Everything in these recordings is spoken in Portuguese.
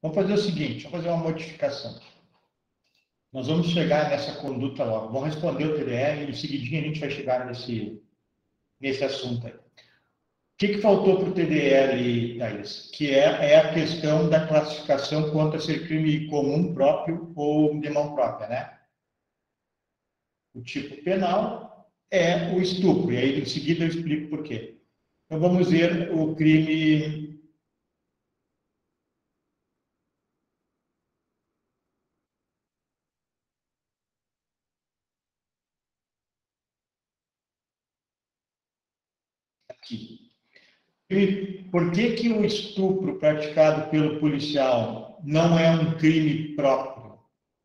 Vamos fazer o seguinte, vamos fazer uma modificação. Nós vamos chegar nessa conduta logo. Vamos responder o TDE e em seguidinho a gente vai chegar nesse assunto aí. O que faltou para o TDE ali, Thaís? Que é a questão da classificação quanto a ser crime comum próprio ou de mão própria, né? O tipo penal é o estupro, e aí em seguida eu explico por quê. Então vamos ver o crime... Aqui. E por que o estupro praticado pelo policial não é um crime próprio?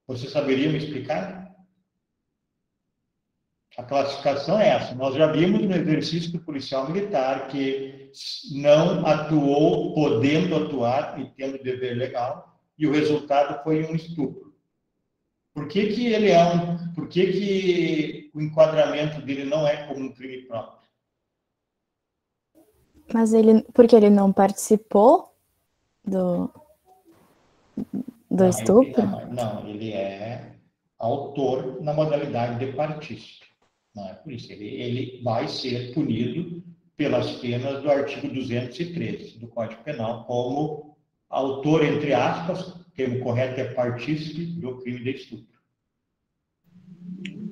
Você saberia me explicar? A classificação é essa. Nós já vimos no exercício do policial militar que não atuou podendo atuar e tendo dever legal, e o resultado foi um estupro. Por que ele por que o enquadramento dele não é como um crime próprio? Mas porque ele não participou do estupro? Não, ele é autor na modalidade de partícipe. Não é por isso. Ele vai ser punido pelas penas do artigo 213 do Código Penal como autor, entre aspas, o termo correto é partícipe do crime de estupro.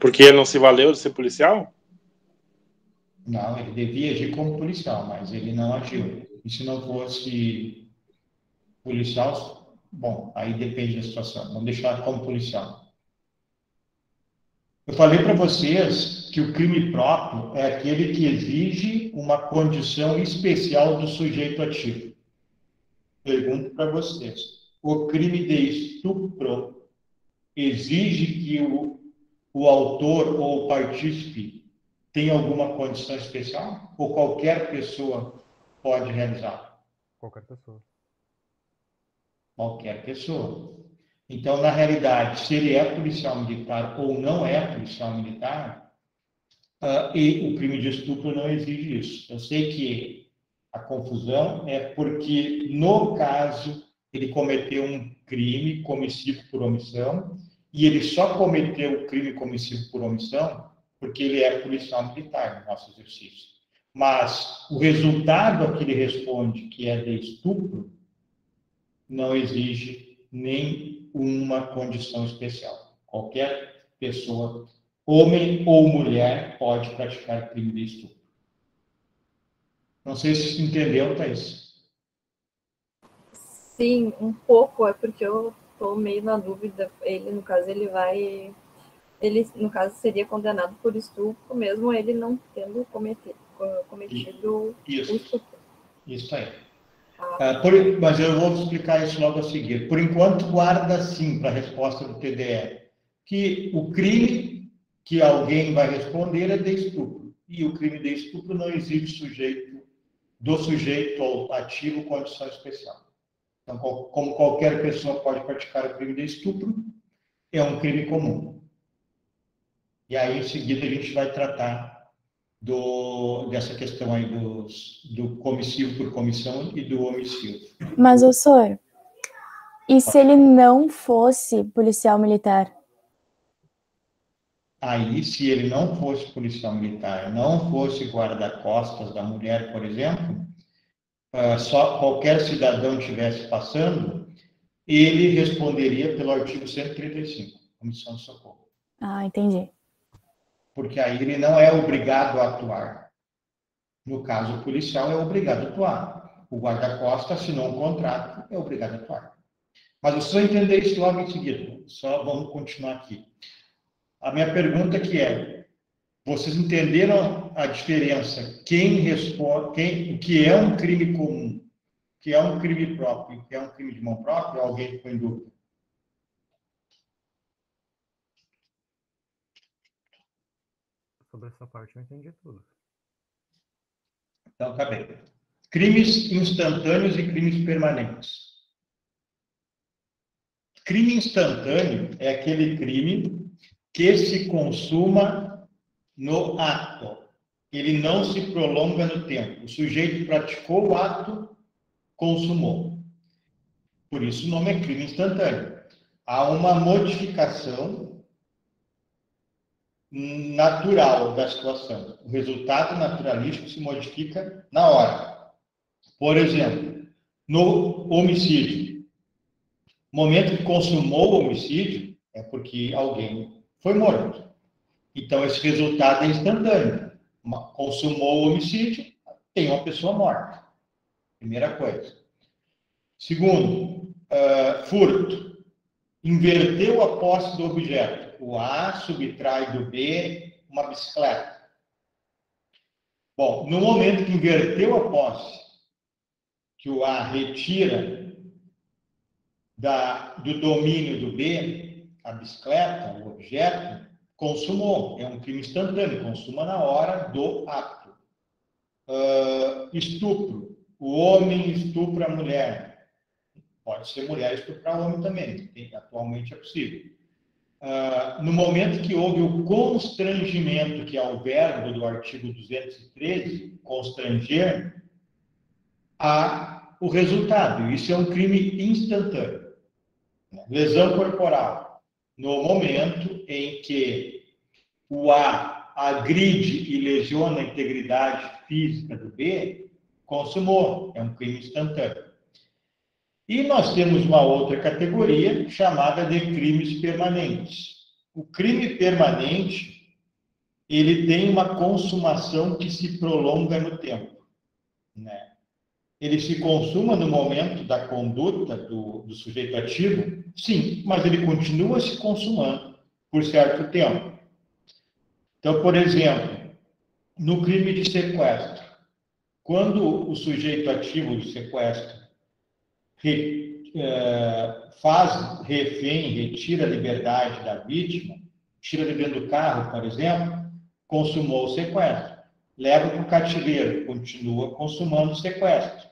Porque ele não se valeu de ser policial? Não, ele devia agir como policial, mas ele não agiu. E se não fosse policial, bom, aí depende da situação. Vamos deixar como policial. Eu falei para vocês que o crime próprio é aquele que exige uma condição especial do sujeito ativo. Pergunto para vocês: o crime de estupro exige que o autor ou o partícipe tenha alguma condição especial? Ou qualquer pessoa pode realizar? Qualquer pessoa. Qualquer pessoa. Então, na realidade, se ele é policial militar ou não é policial militar, e o crime de estupro não exige isso. Eu sei que a confusão é porque, no caso, ele cometeu um crime comissivo por omissão, e ele só cometeu o crime comissivo por omissão porque ele é policial militar no nosso exercício. Mas o resultado a que ele responde, que é de estupro, não exige nenhuma condição especial. Qualquer pessoa, homem ou mulher, pode praticar crime de estupro. Não sei se você entendeu, Thaís. Sim, um pouco, é porque eu estou meio na dúvida. Ele, no caso, ele, no caso, seria condenado por estupro, mesmo ele não tendo cometido isso. o estupro. Isso aí. Mas eu vou explicar isso logo a seguir. Por enquanto, guarda sim para a resposta do TDE, que o crime que alguém vai responder é de estupro. E o crime de estupro não exige do sujeito ativo condição especial. Então, como qualquer pessoa pode praticar o crime de estupro, é um crime comum. E aí, em seguida, a gente vai tratar dessa questão aí do comissivo por comissão e do omissivo. Mas, senhor, e se ele não fosse policial militar? Aí, se ele não fosse policial militar, não fosse guarda-costas da mulher, por exemplo, só qualquer cidadão estivesse passando, ele responderia pelo artigo 135, Comissão de Socorro. Ah, entendi. Porque aí ele não é obrigado a atuar. No caso policial, é obrigado a atuar. O guarda-costas assinou um contrato, é obrigado a atuar. Mas vocês vão entender isso logo em seguida. Só vamos continuar aqui. A minha pergunta vocês entenderam a diferença? Quem responde, o que é um crime comum, o que é um crime próprio, o que é um crime de mão própria? Alguém ficou em dúvida? Sobre essa parte eu entendi tudo. Então, tá bem. Crimes instantâneos e crimes permanentes. Crime instantâneo é aquele crime que se consuma no ato. Ele não se prolonga no tempo. O sujeito praticou o ato, consumou. Por isso o nome é crime instantâneo. Há uma modificação natural da situação. O resultado naturalístico se modifica na hora. Por exemplo, no homicídio, no momento que consumou o homicídio, é porque alguém foi morto. Então, esse resultado é instantâneo. Consumou o homicídio, tem uma pessoa morta. Primeira coisa. Segundo, furto. Inverteu a posse do objeto. O A subtrai do B uma bicicleta. Bom, no momento que inverteu a posse, que o A retira do domínio do B, a bicicleta, o objeto, consumou. É um crime instantâneo, consuma na hora do ato. Estupro. O homem estupra a mulher. Pode ser mulher estuprar homem também. Atualmente é possível. No momento que houve o constrangimento, que é o verbo do artigo 213, constranger, há o resultado. Isso é um crime instantâneo. Lesão corporal. No momento em que o A agride e lesiona a integridade física do B, consumou. É um crime instantâneo. E nós temos uma outra categoria chamada de crimes permanentes. O crime permanente, ele tem uma consumação que se prolonga no tempo, né? Ele se consuma no momento da conduta do sujeito ativo, sim, mas ele continua se consumando por certo tempo. Então, por exemplo, no crime de sequestro, quando o sujeito ativo do sequestro faz refém, retira a liberdade da vítima, tira de dentro do carro, por exemplo, consumou o sequestro. Leva para o cativeiro, continua consumando o sequestro.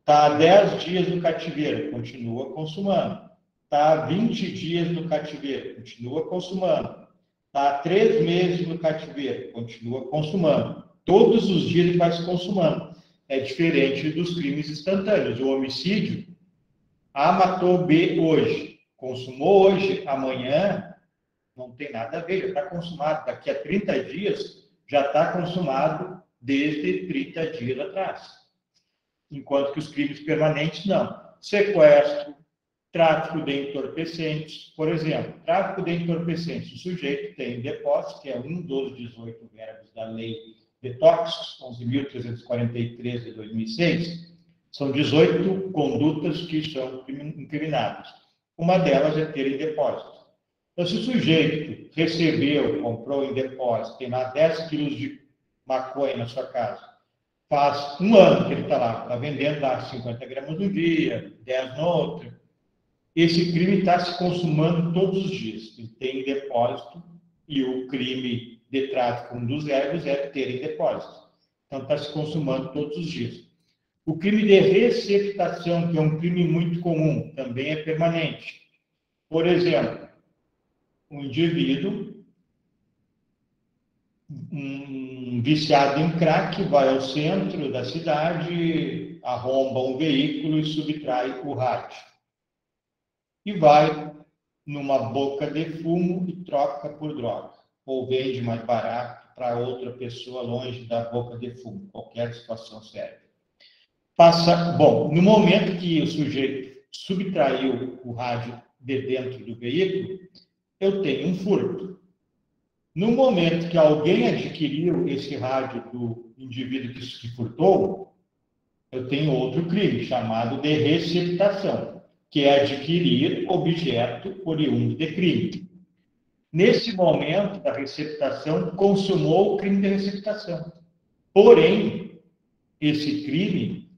Está há 10 dias no cativeiro, continua consumando. Está há 20 dias no cativeiro, continua consumando. Está há 3 meses no cativeiro, continua consumando. Todos os dias ele vai se consumando. É diferente dos crimes instantâneos. O homicídio, A matou B hoje, consumou hoje, amanhã, não tem nada a ver, já está consumado. Daqui a 30 dias, já está consumado desde 30 dias atrás. Enquanto que os crimes permanentes, não. Sequestro, tráfico de entorpecentes, por exemplo, tráfico de entorpecentes. O sujeito tem depósito, que é um dos 18 verbos da lei de tóxicos, 11.343 de 2006, são 18 condutas que são incriminadas. Uma delas é ter em depósito. Então, se o sujeito recebeu, comprou em depósito, tem lá 10 quilos de maconha na sua casa, faz um ano que ele está vendendo lá 50 gramas no dia, 10 no outro, esse crime está se consumando todos os dias. Ele tem em depósito e o crime de tráfico, um dos verbos é ter em depósito. Então, está se consumando todos os dias. O crime de receptação, que é um crime muito comum, também é permanente. Por exemplo, um indivíduo, um viciado em crack, vai ao centro da cidade, arromba um veículo e subtrai o rádio. E vai numa boca de fumo e troca por droga. Ou vende mais barato para outra pessoa longe da boca de fumo. Qualquer situação serve. Bom, no momento que o sujeito subtraiu o rádio de dentro do veículo, eu tenho um furto. No momento que alguém adquiriu esse rádio do indivíduo que furtou, eu tenho outro crime, chamado de receptação, que é adquirir objeto oriundo de crime. Nesse momento da receptação, consumou o crime de receptação. Porém, esse crime,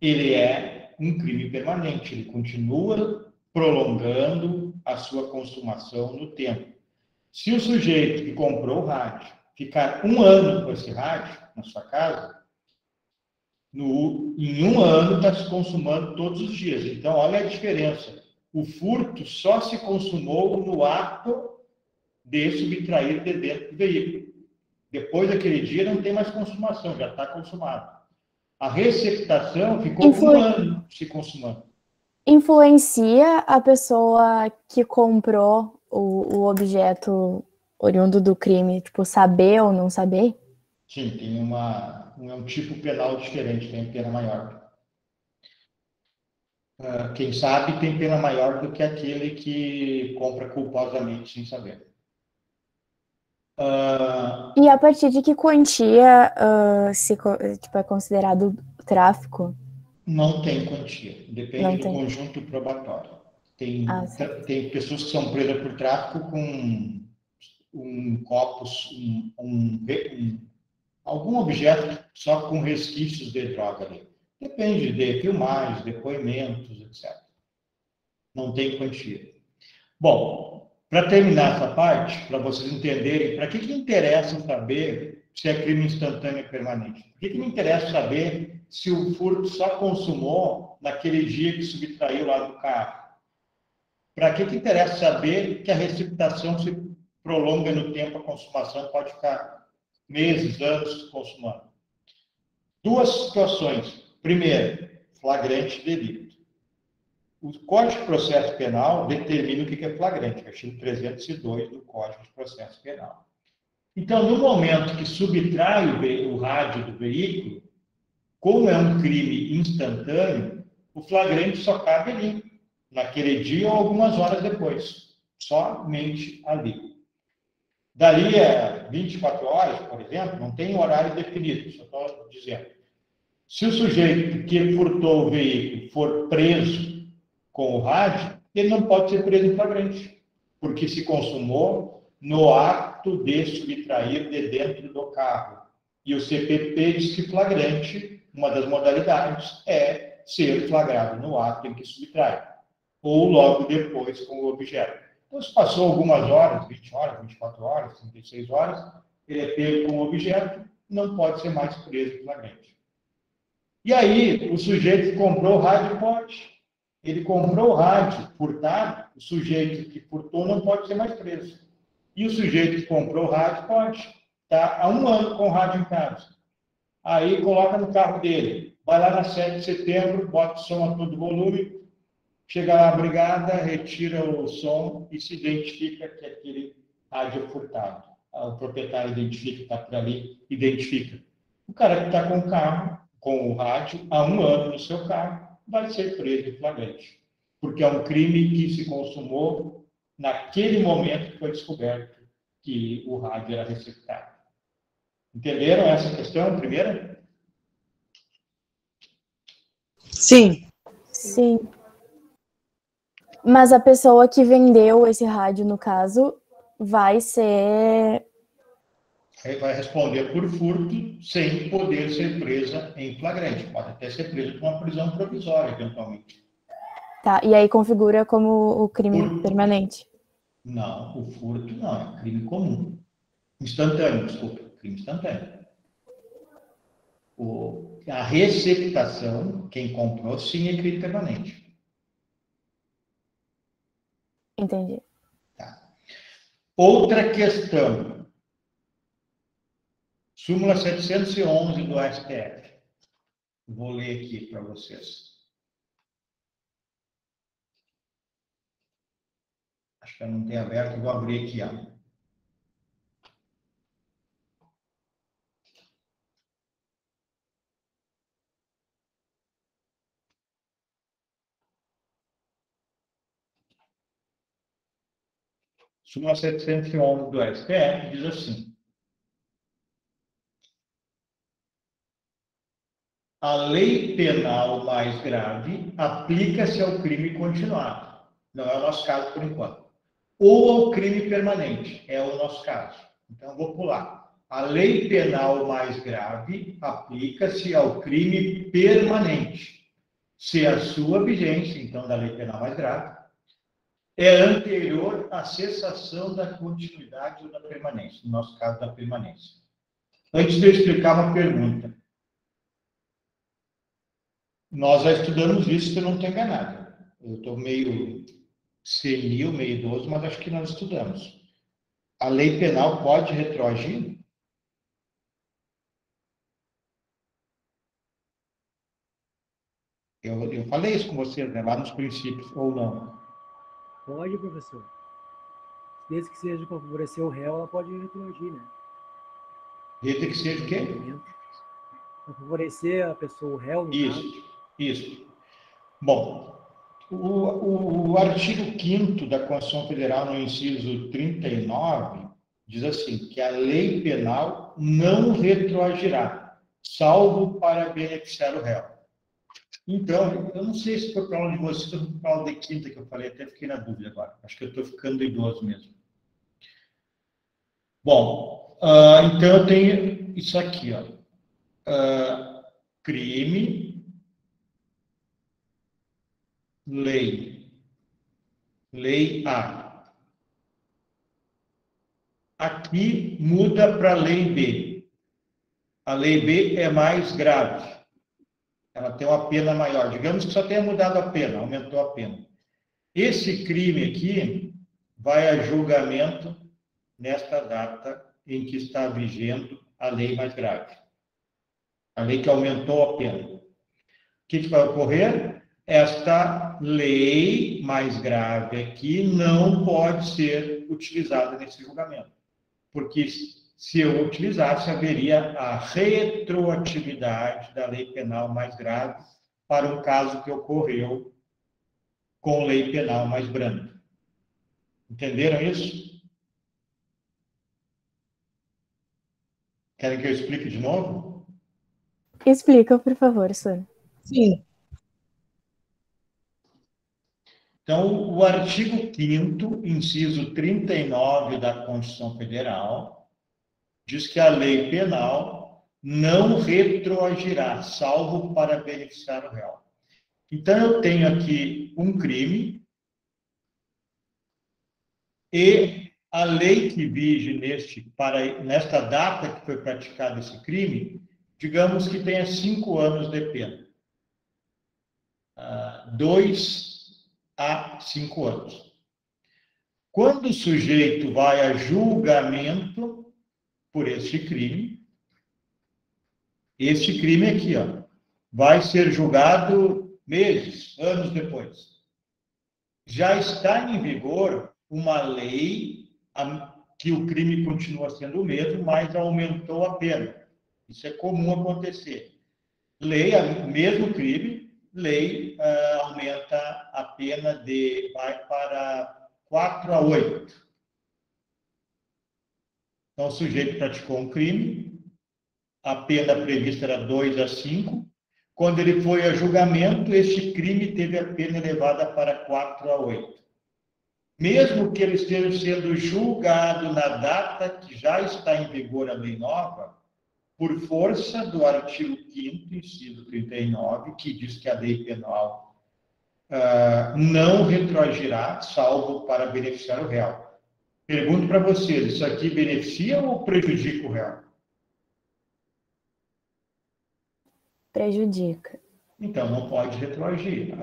ele é um crime permanente, ele continua prolongando a sua consumação no tempo. Se o sujeito que comprou o rádio ficar um ano com esse rádio na sua casa, em um ano está se consumando todos os dias. Então, olha a diferença. O furto só se consumou no ato de subtrair de dentro do veículo. Depois daquele dia não tem mais consumação, já está consumado. A receptação ficou um ano se consumando. Influencia a pessoa que comprou o objeto oriundo do crime, tipo, saber ou não saber? Sim, tem um tipo penal diferente, tem pena maior. Quem sabe tem pena maior do que aquele que compra culposamente sem saber. E a partir de que quantia tipo, é considerado tráfico? Não tem quantia, depende Não do tem. conjunto probatório. Ah, certo. Tem pessoas que são presas por tráfico com copos, algum objeto só com resquícios de droga ali. Depende de filmagens, depoimentos, etc. Não tem quantia. Bom, para terminar essa parte, para vocês entenderem, para que interessa saber se é crime instantâneo permanente? Por que me interessa saber se o furto só consumou naquele dia que subtraiu lá do carro? Para que interessa saber que a receptação se prolonga no tempo, a consumação pode ficar meses, anos consumando? Duas situações. Primeiro, flagrante delito. O Código de Processo Penal determina o que é flagrante, artigo 302 do Código de Processo Penal. Então, no momento que subtrai o rádio do veículo, como é um crime instantâneo, o flagrante só cabe ali, naquele dia ou algumas horas depois, somente ali. Dali a 24 horas, por exemplo, não tem horário definido, só estou dizendo. Se o sujeito que furtou o veículo for preso com o rádio, ele não pode ser preso em flagrante, porque se consumou no ato de subtrair de dentro do carro. E o CPP diz que flagrante, uma das modalidades, é ser flagrado no ato em que subtrai, ou logo depois com o objeto. Então, se passou algumas horas, 20 horas, 24 horas, 36 horas, ele é pego com o objeto, não pode ser mais preso em flagrante. E aí, o sujeito que comprou o rádio pode. Ele comprou o rádio furtado, o sujeito que furtou não pode ser mais preso. E o sujeito que comprou o rádio pode. Está há 1 ano com o rádio em casa. Aí coloca no carro dele. Vai lá na 7 de setembro, bota o som a todo volume, chega lá a brigada, retira o som e se identifica que aquele rádio é furtado. O proprietário identifica, está por ali, identifica. O cara que está com o carro, com o rádio, há 1 ano no seu carro, vai ser preso em flagrante. Porque é um crime que se consumou naquele momento que foi descoberto que o rádio era receptado. Entenderam essa questão, primeira? Sim. Sim. Mas a pessoa que vendeu esse rádio, no caso, vai ser... Vai responder por furto sem poder ser presa em flagrante. Pode até ser presa por uma prisão provisória, eventualmente. Tá, e aí configura como o crime permanente. Não, o furto não, é crime comum. Instantâneo, desculpa, crime instantâneo. A receptação, quem comprou, sim, é crime permanente. Entendi. Tá. Outra questão. Súmula 711 do STF. Vou ler aqui para vocês. Acho que eu não tenho aberto, vou abrir aqui, ó. Súmula 711 do STF diz assim: a lei penal mais grave aplica-se ao crime continuado. Não é o nosso caso por enquanto. Ou ao crime permanente, é o nosso caso. Então, vou pular. A lei penal mais grave aplica-se ao crime permanente, se a sua vigência, então, da lei penal mais grave, é anterior à cessação da continuidade ou da permanência, no nosso caso, da permanência. Antes de eu explicar uma pergunta, nós já estudamos isso, se eu não estou enganado. Eu estou meio senil, meio idoso, mas acho que nós estudamos. A lei penal pode retroagir? Eu falei isso com vocês, né, lá nos princípios, ou não? Pode, professor. Desde que seja para favorecer o réu, ela pode retroagir, né? Desde que seja o quê? Para favorecer a pessoa, o réu, no caso. Isso. Bom, o artigo 5º da Constituição Federal, no inciso 39, diz assim, que a lei penal não retroagirá, salvo para beneficiar o réu. Então, eu não sei se foi para aula de vocês ou foi para aula de quinta que eu falei, até fiquei na dúvida agora. Acho que eu estou ficando idoso mesmo. Bom, então eu tenho isso aqui, ó. Crime, lei A. Aqui muda para a lei B. A lei B é mais grave. Ela tem uma pena maior. Digamos que só tenha mudado a pena, aumentou a pena. Esse crime aqui vai a julgamento nesta data em que está vigendo a lei mais grave. A lei que aumentou a pena. O que vai ocorrer? Esta lei mais grave aqui não pode ser utilizada nesse julgamento. Porque se eu utilizasse, haveria a retroatividade da lei penal mais grave para um caso que ocorreu com lei penal mais branda. Entenderam isso? Querem que eu explique de novo? Explica, por favor, Sônia. Sim. Então, o artigo 5º, inciso 39 da Constituição Federal, diz que a lei penal não retroagirá, salvo para beneficiar o réu. Então, eu tenho aqui um crime e a lei que vige nesta data que foi praticado esse crime, digamos que tenha 5 anos de pena. 2 a 5 anos. Quando o sujeito vai a julgamento por este crime aqui, ó, vai ser julgado meses, anos depois. Já está em vigor uma lei que o crime continua sendo o mesmo, mas aumentou a pena. Isso é comum acontecer. Mesmo crime, lei aumenta a pena vai para 4 a 8. Então, o sujeito praticou um crime, a pena prevista era 2 a 5. Quando ele foi a julgamento, este crime teve a pena elevada para 4 a 8. Mesmo que ele esteja sendo julgado na data que já está em vigor a lei nova, por força do artigo 5º, inciso 39, que diz que a lei penal não retroagirá, salvo para beneficiar o réu. Pergunto para vocês, isso aqui beneficia ou prejudica o réu? Prejudica. Então, não pode retroagir.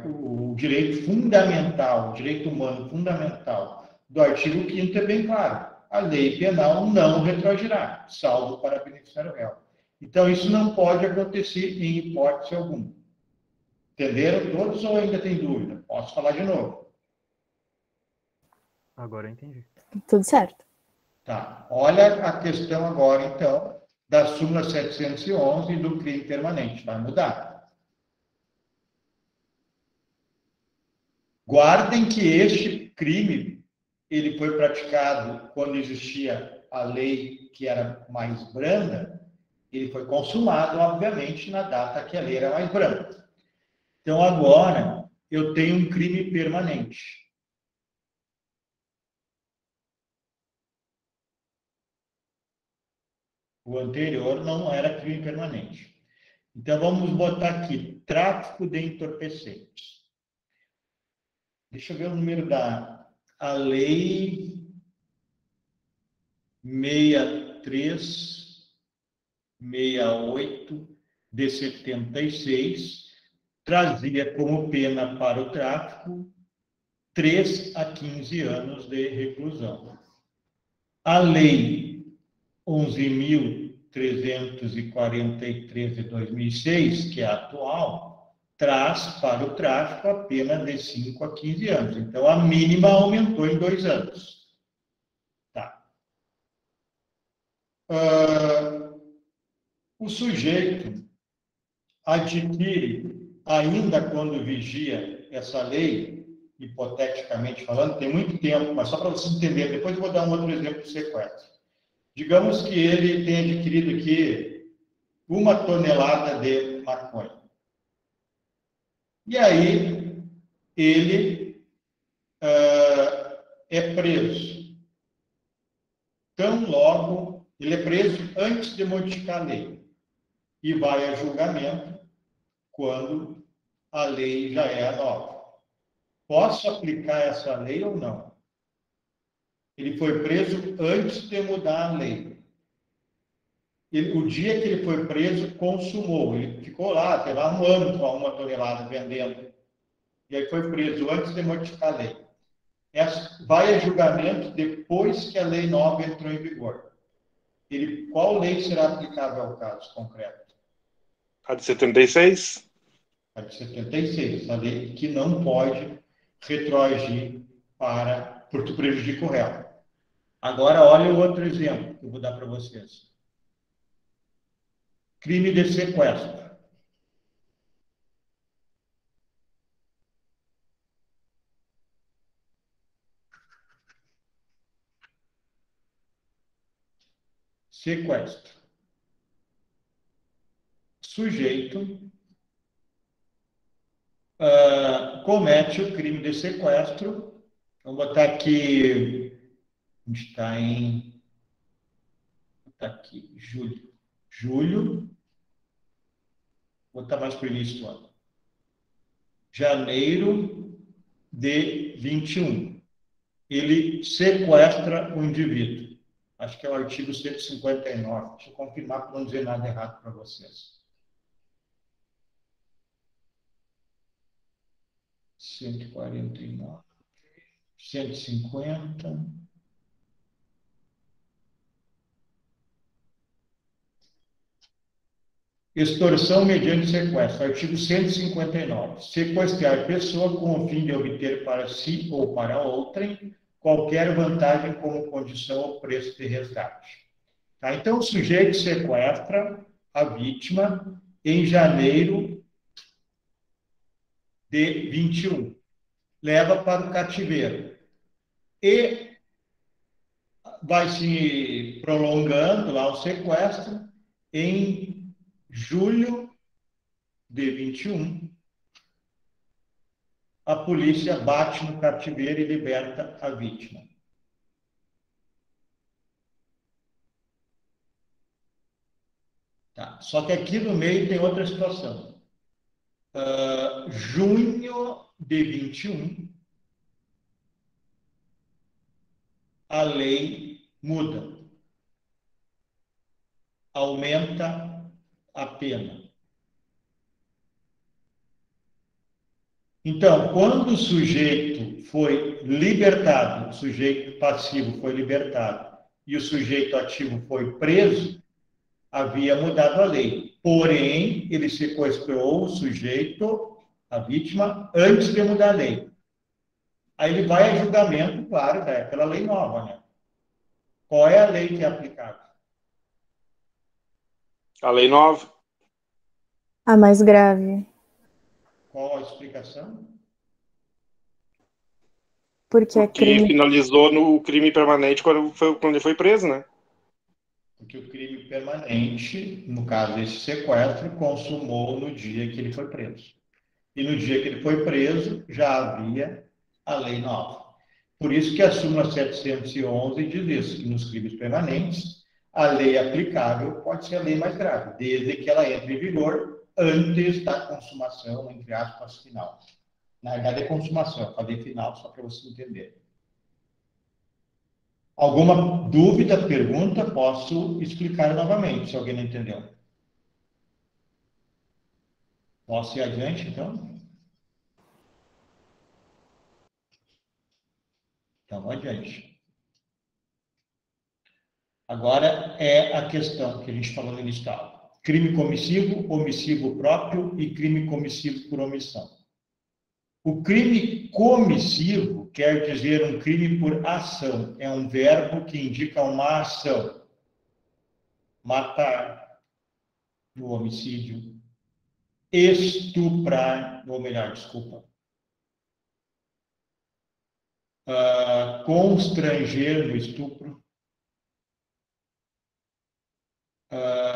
O direito fundamental, o direito humano fundamental do artigo 5º é bem claro. A lei penal não retroagirá, salvo para beneficiar o réu. Então, isso não pode acontecer em hipótese alguma. Entenderam todos ou ainda tem dúvida? Posso falar de novo? Agora eu entendi. Tudo certo. Tá. Olha a questão agora, então, da súmula 711 e do crime permanente. Vai mudar. Guardem que este crime ele foi praticado quando existia a lei que era mais branda, ele foi consumado, obviamente, na data que a lei era mais branda. Então, agora, eu tenho um crime permanente. O anterior não era crime permanente. Então, vamos botar aqui, tráfico de entorpecentes. Deixa eu ver o número a lei 6368 de 76 trazia como pena para o tráfico 3 a 15 anos de reclusão. A lei 11.343 de 2006, que é a atual, traz para o tráfico a pena de 5 a 15 anos. Então, a mínima aumentou em 2 anos. Tá. O sujeito adquire, ainda quando vigia essa lei, hipoteticamente falando, tem muito tempo, mas só para você entender, depois eu vou dar um outro exemplo de sequestro. Digamos que ele tenha adquirido aqui 1 tonelada de maconha. E aí, ele é preso. Tão logo, ele é preso antes de modificar a lei. E vai a julgamento quando a lei já é nova. Posso aplicar essa lei ou não? Ele foi preso antes de mudar a lei. O dia que ele foi preso, consumou. Ele ficou lá, sei lá, 1 ano com 1 tonelada vendendo. E aí foi preso antes de modificar a lei. Vai a julgamento depois que a lei nova entrou em vigor. Qual lei será aplicável ao caso concreto? A de 76? A de 76, a lei que não pode retroagir porque prejudica o réu. Agora, olha o outro exemplo que eu vou dar para vocês. Crime de sequestro. Sequestro. Sujeito comete o crime de sequestro. Vamos botar aqui. A gente está em. Está aqui, julho. Julho. Vou botar mais para o início do ano. Janeiro de 21. Ele sequestra o indivíduo. Acho que é o artigo 159. Deixa eu confirmar para não dizer nada errado para vocês. 149, 150. Extorsão mediante sequestro. Artigo 159. Sequestrar pessoa com o fim de obter para si ou para outrem qualquer vantagem como condição ou preço de resgate. Tá? Então, o sujeito sequestra a vítima em janeiro de 21. Leva para o cativeiro. E vai se prolongando lá o sequestro. Em julho de 21, a polícia bate no cativeiro e liberta a vítima. Tá. Só que aqui no meio tem outra situação. Junho de 21, a lei muda. Aumenta a pena. Então, quando o sujeito foi libertado, o sujeito passivo foi libertado e o sujeito ativo foi preso, havia mudado a lei. Porém, ele sequestrou o sujeito, a vítima, antes de mudar a lei. Aí ele vai a julgamento, claro, pela lei nova, né? Qual é a lei que é aplicável? A lei nova. A mais grave. Qual a explicação? Porque é Que crime. finalizou no crime permanente quando ele foi preso, né? Porque o crime permanente, no caso esse sequestro, consumou no dia que ele foi preso. E no dia que ele foi preso, já havia a lei nova. Por isso que a súmula 711 diz isso, que nos crimes permanentes, a lei aplicável pode ser a lei mais grave, desde que ela entre em vigor antes da consumação, entre aspas, final. Na verdade é consumação, eu falei final só para você entender. Alguma dúvida, pergunta, posso explicar novamente, se alguém não entendeu. Posso ir adiante, então? Então, vamos adiante. Agora é a questão que a gente falou no início da aula. crime comissivo, omissivo próprio e crime comissivo por omissão. O crime comissivo quer dizer um crime por ação. É um verbo que indica uma ação. Matar, no homicídio. Estuprar, ou melhor, desculpa. Constranger no estupro.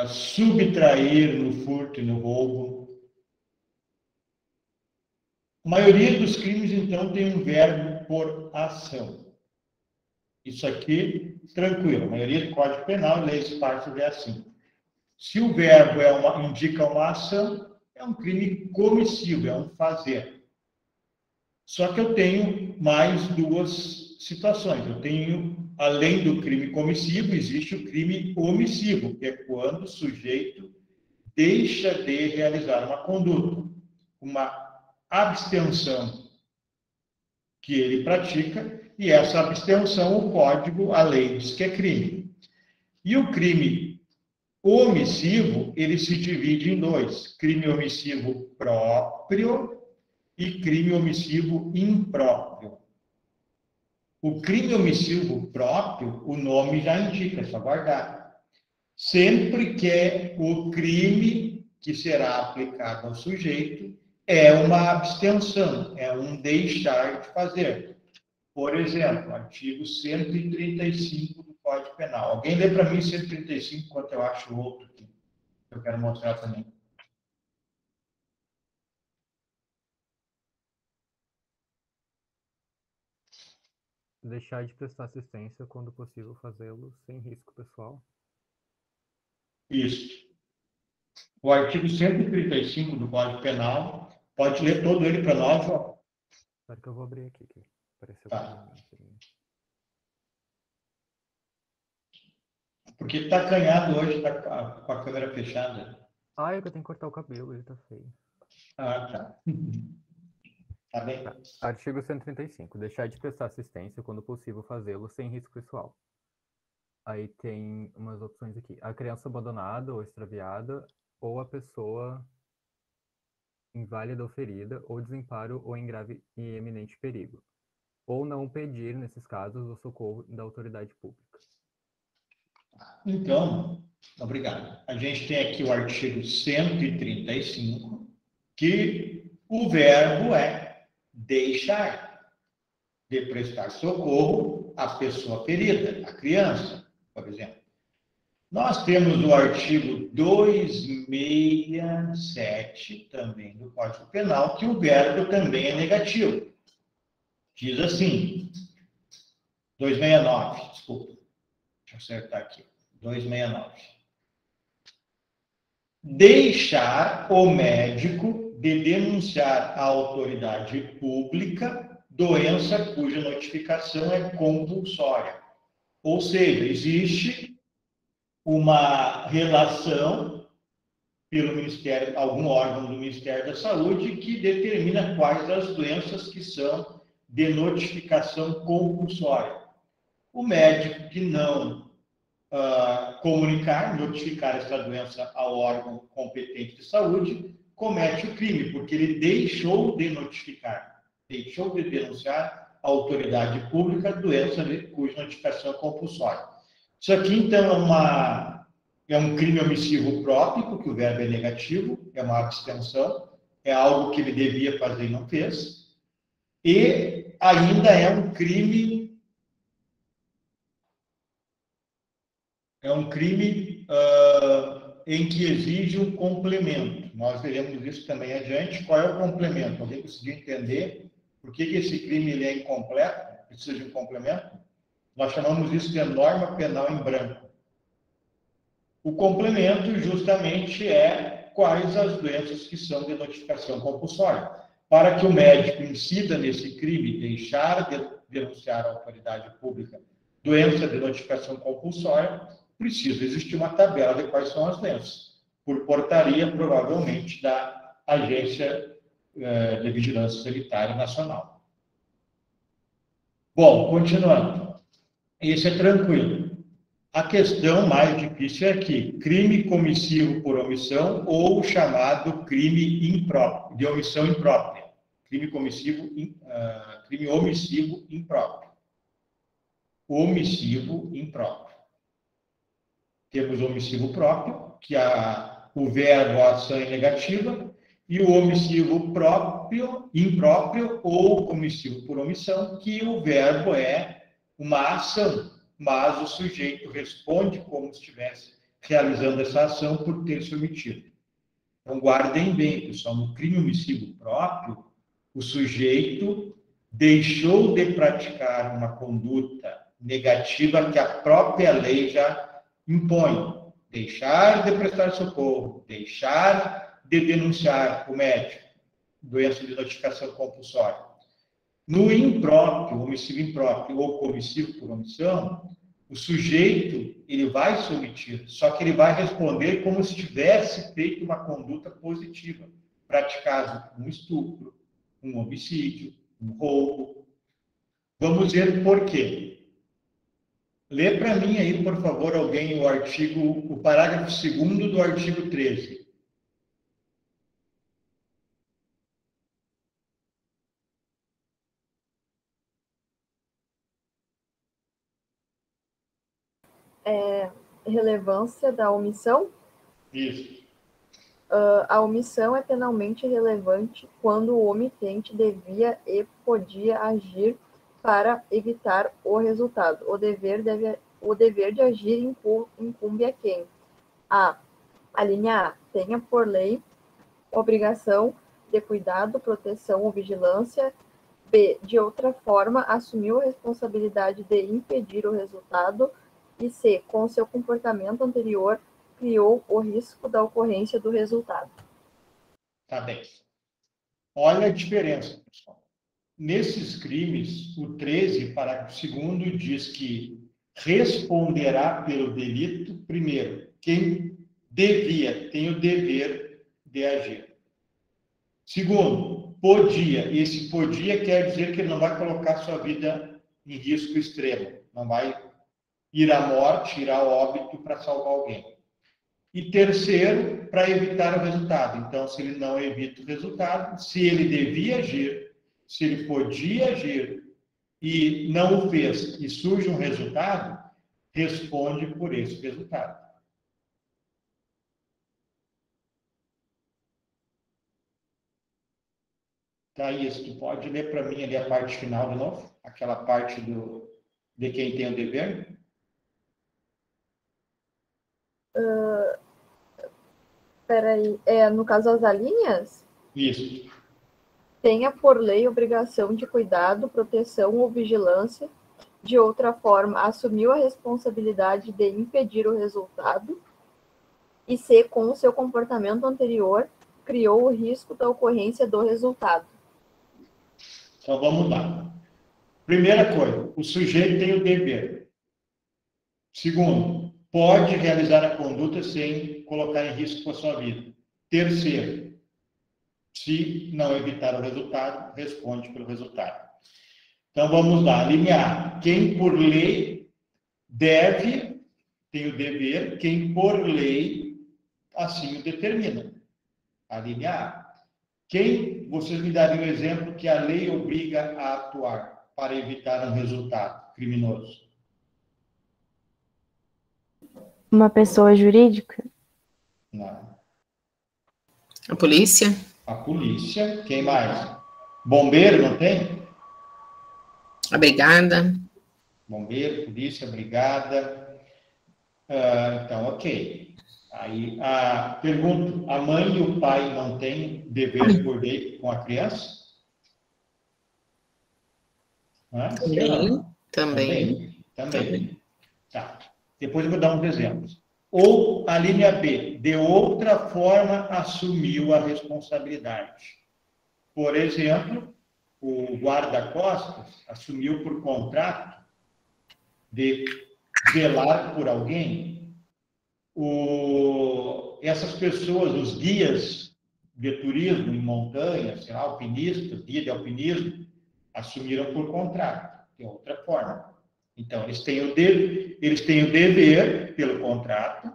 Subtrair no furto e no roubo. A maioria dos crimes, então, tem um verbo por ação. Isso aqui, tranquilo. A maioria do Código Penal, leis esparsas, é assim. Se o verbo indica uma ação, é um crime comissivo, é um fazer. Só que eu tenho mais duas situações. Eu tenho, além do crime comissivo, existe o crime omissivo, que é quando o sujeito deixa de realizar uma conduta, uma abstenção que ele pratica, e essa abstenção, o código, a lei diz que é crime. E o crime omissivo, ele se divide em dois: crime omissivo próprio e crime omissivo impróprio. O crime omissivo próprio, o nome já indica, é só guardar. Sempre que é o crime que será aplicado ao sujeito, é uma abstenção, é um deixar de fazer. Por exemplo, artigo 135 do Código Penal. Alguém lê para mim 135, enquanto eu acho outro aqui. Eu quero mostrar também. Deixar de prestar assistência quando possível fazê-lo sem risco pessoal. Isso. O artigo 135 do Código Penal, pode ler todo ele para nós, ó. Espero que eu vou abrir aqui. Que apareceu Tá. pra mim. Porque está acanhado hoje, está com a câmera fechada. Ah, eu tenho que cortar o cabelo, ele tá feio. Ah, tá. Tá bem? Artigo 135. Deixar de prestar assistência quando possível fazê-lo sem risco pessoal. Aí tem umas opções aqui. A criança abandonada ou extraviada, ou a pessoa inválida ou ferida, ou desamparo ou em grave e eminente perigo. Ou não pedir, nesses casos, o socorro da autoridade pública. Então, obrigado. A gente tem aqui o artigo 135, que o verbo é deixar de prestar socorro à pessoa ferida, à criança, por exemplo. Nós temos o artigo 267, também do Código Penal, que o verbo também é negativo. Diz assim, 269, desculpa, deixa eu acertar aqui, 269. Deixar o médico de denunciar à autoridade pública doença cuja notificação é compulsória. Ou seja, existe uma relação pelo Ministério, algum órgão do Ministério da Saúde que determina quais as doenças que são de notificação compulsória. O médico que não notificar essa doença ao órgão competente de saúde, comete o crime, porque ele deixou de notificar, deixou de denunciar à autoridade pública a doença cuja notificação é compulsória. Isso aqui, então, é um crime omissivo próprio, porque o verbo é negativo, é uma abstenção, é algo que ele devia fazer e não fez, e ainda é um crime em que exige um complemento. Nós veremos isso também adiante. Qual é o complemento? Alguém conseguiu entender por que esse crime ele é incompleto? Precisa de um complemento? Nós chamamos isso de norma penal em branco. O complemento justamente é quais as doenças que são de notificação compulsória. Para que o médico incida nesse crime, deixar de denunciar à autoridade pública doença de notificação compulsória, precisa existir uma tabela de quais são as doenças, por portaria, provavelmente, da Agência de Vigilância Sanitária Nacional. Bom, continuando. Esse é tranquilo. A questão mais difícil é aqui, crime comissivo por omissão ou o chamado crime impróprio, de omissão imprópria. Crime omissivo impróprio. Omissivo impróprio. Temos o omissivo próprio, que o verbo, a ação é negativa, e o omissivo impróprio ou omissivo por omissão, que o verbo é uma ação, mas o sujeito responde como se estivesse realizando essa ação por ter se omitido. Então, guardem bem, pessoal, no crime omissivo próprio, o sujeito deixou de praticar uma conduta negativa que a própria lei já impõe. Deixar de prestar socorro, deixar de denunciar o médico, doença de notificação compulsória. No impróprio, omissivo impróprio ou comissivo por omissão, o sujeito ele vai se omitir, só que ele vai responder como se tivesse feito uma conduta positiva, praticado um estupro, um homicídio, um roubo. Vamos ver por quê. Lê para mim aí, por favor, alguém o parágrafo 2º do artigo 13. Relevância da omissão? Isso. A omissão é penalmente relevante quando o omitente devia e podia agir para evitar o resultado. O dever de agir incumbe a quem? A linha A, tenha por lei obrigação de cuidado, proteção ou vigilância. B, de outra forma, assumiu a responsabilidade de impedir o resultado. E C, com seu comportamento anterior, criou o risco da ocorrência do resultado. Tá bem. Olha a diferença, pessoal. Nesses crimes, o 13, parágrafo 2º, diz que responderá pelo delito, primeiro, quem tem o dever de agir. Segundo, podia. Esse podia quer dizer que ele não vai colocar sua vida em risco extremo, não vai ir à morte, ir ao óbito para salvar alguém. E terceiro, para evitar o resultado. Então, se ele não evita o resultado, se ele devia agir, se ele podia agir e não o fez e surge um resultado, responde por esse resultado. Thaís, tu pode ler para mim ali a parte final de novo? Aquela parte de quem tem o dever? Peraí, no caso as alíneas? Isso. Tenha por lei obrigação de cuidado, proteção ou vigilância. De outra forma, assumiu a responsabilidade de impedir o resultado. E C, com o seu comportamento anterior, criou o risco da ocorrência do resultado. Então, vamos lá. Primeira coisa, o sujeito tem o dever. Segundo, pode realizar a conduta sem colocar em risco a sua vida. Terceiro, se não evitar o resultado, responde pelo resultado. Então, vamos lá. Linha A. Quem por lei deve, tem o dever, quem por lei assim o determina. A linha A. Quem, vocês me dariam um exemplo que a lei obriga a atuar para evitar um resultado criminoso? Uma pessoa jurídica? Não. A polícia? A polícia. Quem mais? Bombeiro, não tem? A brigada? Bombeiro, polícia, brigada. Então, ok. Aí, pergunto, a mãe e o pai não têm dever por lei com a criança? Também. Tá. Depois eu vou dar uns exemplos. Ou a linha B, de outra forma assumiu a responsabilidade. Por exemplo, o guarda-costas assumiu por contrato de zelar por alguém. Essas pessoas, os guias de turismo em montanhas, sei lá, alpinistas, guia de alpinismo, assumiram por contrato, de outra forma. Então, eles têm o dever, pelo contrato,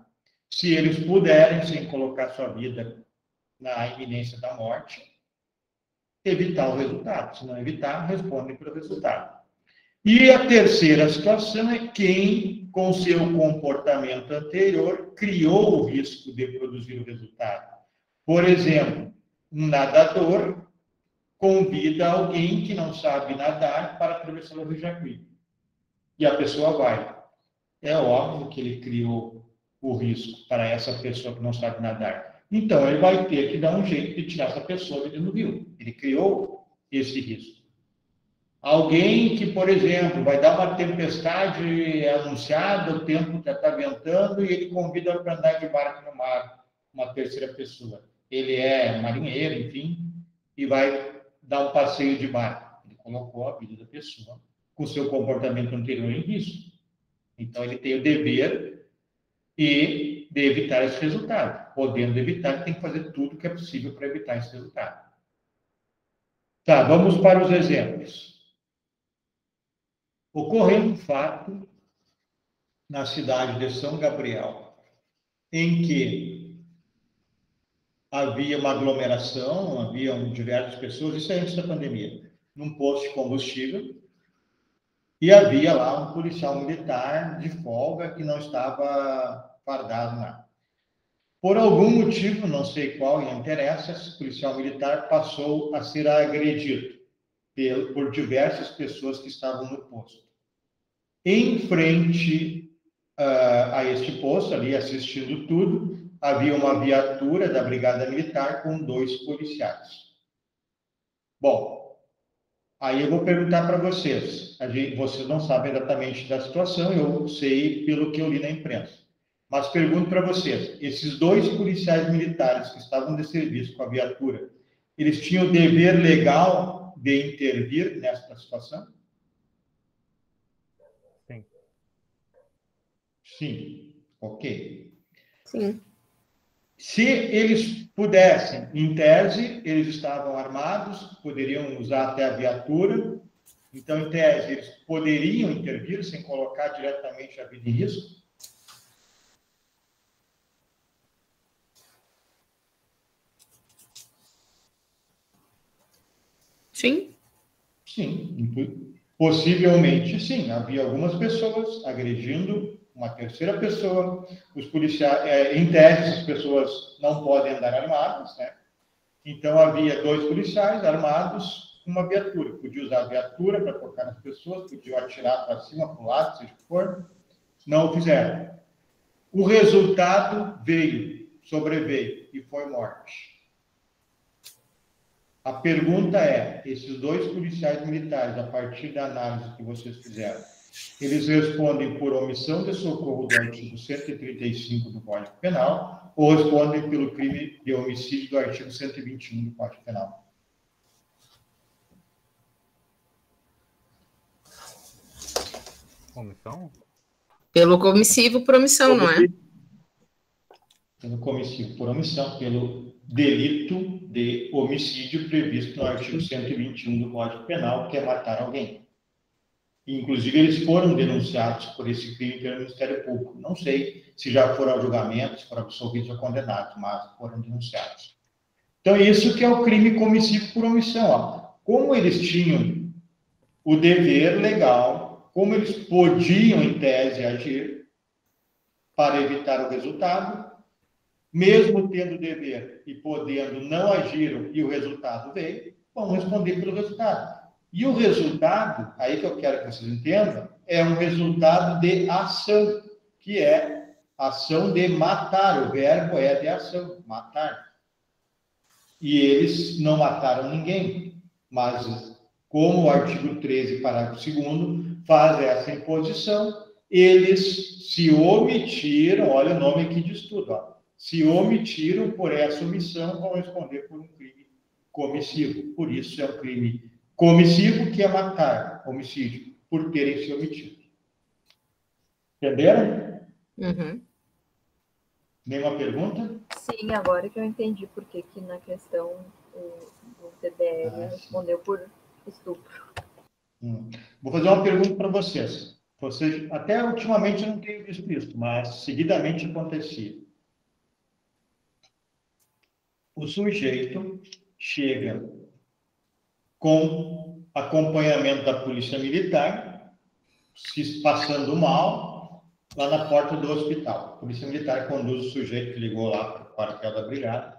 se eles puderem, sem colocar sua vida na iminência da morte, evitar o resultado. Se não evitar, respondem pelo resultado. E a terceira situação é quem, com seu comportamento anterior, criou o risco de produzir o resultado. Por exemplo, um nadador convida alguém que não sabe nadar para atravessar o Rio Jacuí. E a pessoa vai. É óbvio que ele criou o risco para essa pessoa que não sabe nadar. Então, ele vai ter que dar um jeito de tirar essa pessoa de dentro do rio. Ele criou esse risco. Alguém que, por exemplo, vai dar uma tempestade anunciada, o tempo já está ventando e ele convida para andar de barco no mar, uma terceira pessoa. Ele é marinheiro, enfim, e vai dar um passeio de barco. Ele colocou a vida da pessoa com seu comportamento anterior em risco. Então, ele tem o dever de evitar esse resultado. Podendo evitar, tem que fazer tudo o que é possível para evitar esse resultado. Tá, vamos para os exemplos. Ocorreu um fato na cidade de São Gabriel, em que havia uma aglomeração, haviam diversas pessoas, isso é antes da pandemia, num posto de combustível, e havia lá um policial militar de folga que não estava fardado nada. Por algum motivo, não sei qual, e não interessa, esse policial militar passou a ser agredido por diversas pessoas que estavam no posto. Em frente a este posto, ali assistindo tudo, havia uma viatura da Brigada Militar com 2 policiais. Bom, aí eu vou perguntar para vocês. Vocês não sabem exatamente da situação, eu sei pelo que eu li na imprensa. Mas pergunto para vocês, esses 2 policiais militares que estavam de serviço com a viatura, eles tinham o dever legal de intervir nesta situação? Sim. Sim, ok. Sim. Se eles pudessem, em tese, eles estavam armados, poderiam usar até a viatura, então, em tese, eles poderiam intervir sem colocar diretamente a vida em risco? Sim. Sim, possivelmente sim. Havia algumas pessoas agredindo uma terceira pessoa. Os policiais, em tese, essas pessoas não podem andar armadas, né? Então havia 2 policiais armados com uma viatura. Podia usar a viatura para tocar nas pessoas, podia atirar para cima, para o lado, seja o que for. Não o fizeram. O resultado sobreveio e foi morte. A pergunta é, esses 2 policiais militares, a partir da análise que vocês fizeram, eles respondem por omissão de socorro do artigo 135 do Código Penal ou respondem pelo crime de homicídio do artigo 121 do Código Penal? Omissão? Pelo comissivo por omissão, não é? Pelo comissivo por omissão, pelo delito de homicídio previsto no artigo 121 do Código Penal, que é matar alguém. Inclusive, eles foram denunciados por esse crime pelo Ministério Público. Não sei se já foram a julgamento, se foram absolvidos ou condenados, mas foram denunciados. Então, isso que é o crime comissivo por omissão. Ó. Como eles tinham o dever legal, como eles podiam, em tese, agir para evitar o resultado, mesmo tendo dever e podendo, não agiram e o resultado veio, vão responder pelo resultado. E o resultado, aí que eu quero que vocês entendam, é um resultado de ação, que é ação de matar. O verbo é de ação, matar. E eles não mataram ninguém, mas como o artigo 13, parágrafo 2º, faz essa imposição, eles se omitiram, olha o nome aqui diz tudo, ó, se omitiram por essa omissão, vão responder por um crime comissivo. Por isso é um crime comissivo, que é matar, homicídio, por terem se omitido. Entenderam? Uhum. Nenhuma pergunta? Sim, agora que eu entendi por que na questão o TBR respondeu por estupro. Vou fazer uma pergunta para vocês. Você, até ultimamente eu não tenho visto isso, mas seguidamente acontecia. O sujeito chega com acompanhamento da polícia militar, se passando mal, lá na porta do hospital. A polícia militar conduz o sujeito que ligou lá para o quartel da brigada,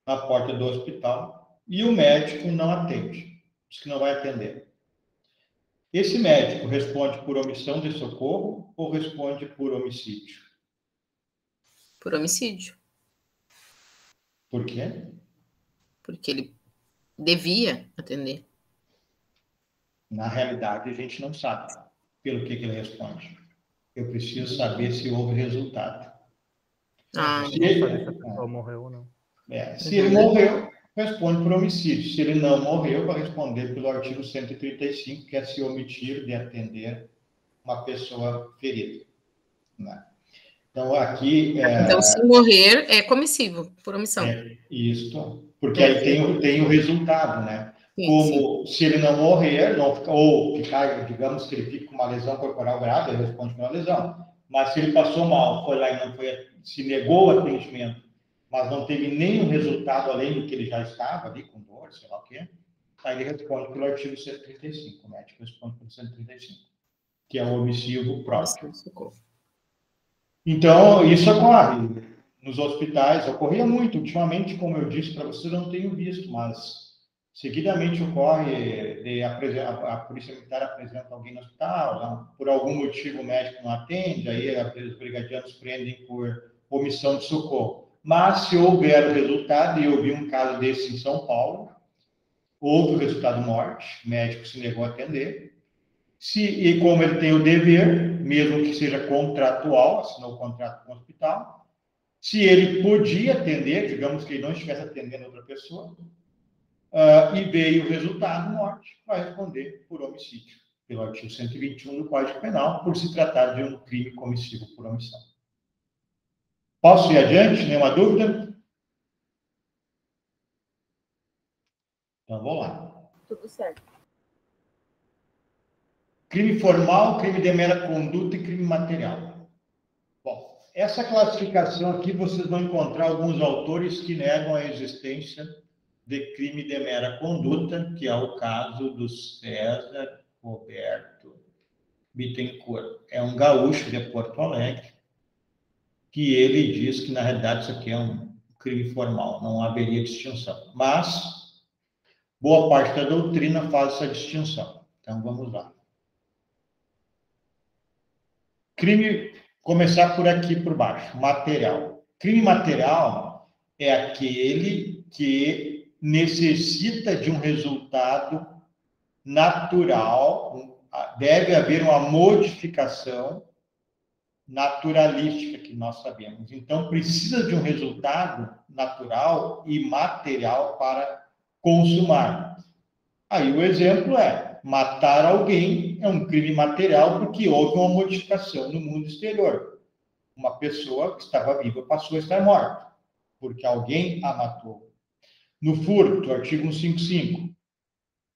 na porta do hospital, e o médico não atende, diz que não vai atender. Esse médico responde por omissão de socorro ou responde por homicídio? Por homicídio. Por quê? Porque ele devia atender. Na realidade, a gente não sabe pelo que ele responde. Eu preciso saber se houve resultado. Ah, Se Não ele, sabe se a pessoa morreu ou não. se ele morreu, responde por homicídio. Se ele não morreu, vai responder pelo artigo 135, que é se omitir de atender uma pessoa ferida. Né? Então, aqui... Então, se morrer, é comissivo, por omissão. Isso, porque aí tem o resultado, né? Sim, Como se ele não morrer, ou ficar, digamos que ele fique com uma lesão corporal grave, ele responde com uma lesão. Mas se ele passou mal, foi lá e não foi, se negou o atendimento, mas não teve nenhum resultado além do que ele já estava ali, com dor, sei lá o quê, aí ele responde pelo artigo 135, o médico responde pelo 135, que é o omissivo próprio. socorro. Então, isso ocorre nos hospitais, ocorria muito. Ultimamente, como eu disse para vocês, eu não tenho visto, mas seguidamente ocorre, a polícia militar apresenta alguém no hospital, não, por algum motivo o médico não atende, aí os brigadianos prendem por omissão de socorro. Mas se houver o resultado, e eu vi um caso desse em São Paulo, houve o resultado morte, o médico se negou a atender, e como ele tem o dever, mesmo que seja contratual, assinou o contrato com o hospital, se ele podia atender, digamos que ele não estivesse atendendo outra pessoa, e veio o resultado, morte, vai responder por homicídio, pelo artigo 121 do Código Penal, por se tratar de um crime comissivo por omissão. Posso ir adiante? Nenhuma dúvida? Então, vamos lá. Tudo certo. Crime formal, crime de mera conduta e crime material. Bom, essa classificação aqui vocês vão encontrar alguns autores que negam a existência de crime de mera conduta, que é o caso do César Roberto Bittencourt. É um gaúcho de Porto Alegre, que ele diz que, na realidade, isso aqui é um crime formal, não haveria distinção. Mas boa parte da doutrina faz essa distinção. Então, vamos lá. Crime, começar por aqui por baixo, material. Crime material é aquele que necessita de um resultado natural, deve haver uma modificação naturalística, que nós sabemos. Então, precisa de um resultado natural e material para consumar. Aí o exemplo é: matar alguém é um crime material porque houve uma modificação no mundo exterior. Uma pessoa que estava viva passou a estar morta, porque alguém a matou. No furto, artigo 155,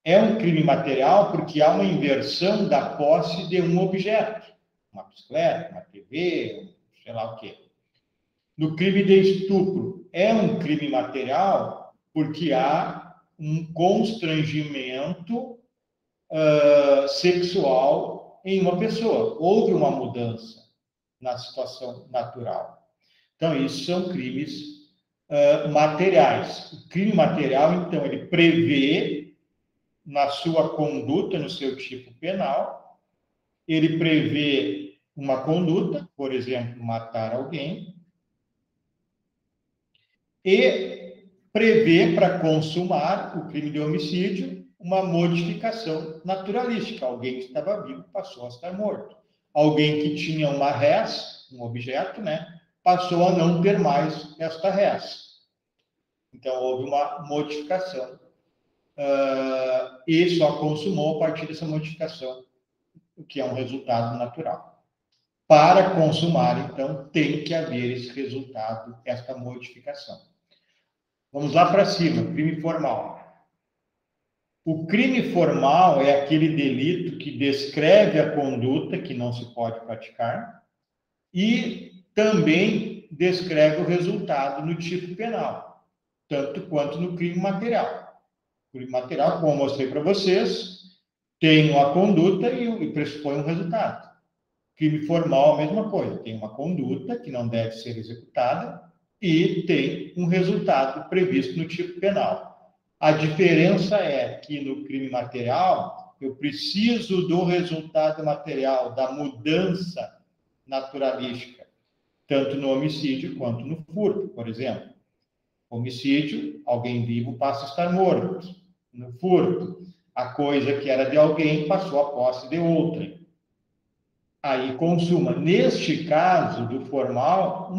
é um crime material porque há uma inversão da posse de um objeto. Uma bicicleta, uma TV, sei lá o quê. No crime de estupro, é um crime material porque há um constrangimento sexual em uma pessoa. Houve uma mudança na situação natural. Então, isso são crimes materiais. O crime material, então, ele prevê na sua conduta, no seu tipo penal, ele prevê uma conduta, por exemplo, matar alguém, e prevê para consumar o crime de homicídio uma modificação naturalística. Alguém que estava vivo passou a estar morto. Alguém que tinha uma res, um objeto, né, passou a não ter mais esta res. Então, houve uma modificação. E só consumou a partir dessa modificação, o que é um resultado natural. Para consumar, então, tem que haver esse resultado, esta modificação. Vamos lá para cima, crime formal. O crime formal é aquele delito que descreve a conduta que não se pode praticar e também descreve o resultado no tipo penal, tanto quanto no crime material. O crime material, como eu mostrei para vocês, tem uma conduta e pressupõe um resultado. Crime formal, a mesma coisa. Tem uma conduta que não deve ser executada e tem um resultado previsto no tipo penal. A diferença é que no crime material, eu preciso do resultado material, da mudança naturalística, tanto no homicídio quanto no furto, por exemplo. Homicídio, alguém vivo passa a estar morto. No furto, a coisa que era de alguém passou a posse de outra. Aí consuma. Neste caso do formal,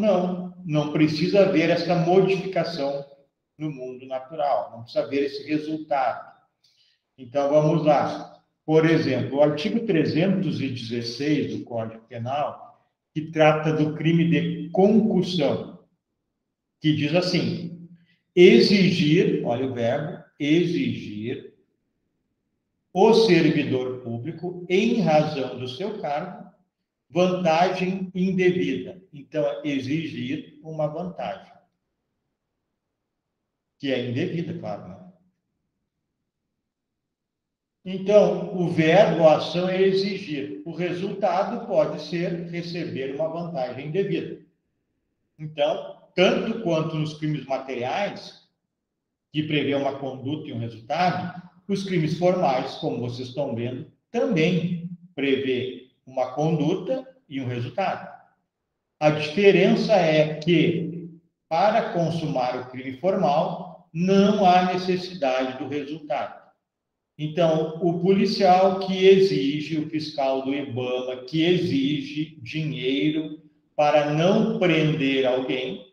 não precisa haver essa modificação no mundo natural, não precisa haver esse resultado. Então, vamos lá. Por exemplo, o artigo 316 do Código Penal, que trata do crime de concussão, que diz assim: exigir, olha o verbo, exigir o servidor público, em razão do seu cargo, vantagem indevida. Então, exigir uma vantagem, que é indevida, claro, né? Então, o verbo, a ação é exigir. O resultado pode ser receber uma vantagem indevida. Então, tanto quanto nos crimes materiais, que prevê uma conduta e um resultado, os crimes formais, como vocês estão vendo, também prevê uma conduta e um resultado. A diferença é que, para consumar o crime formal, não há necessidade do resultado. Então, o policial que exige, o fiscal do IBAMA, que exige dinheiro para não prender alguém,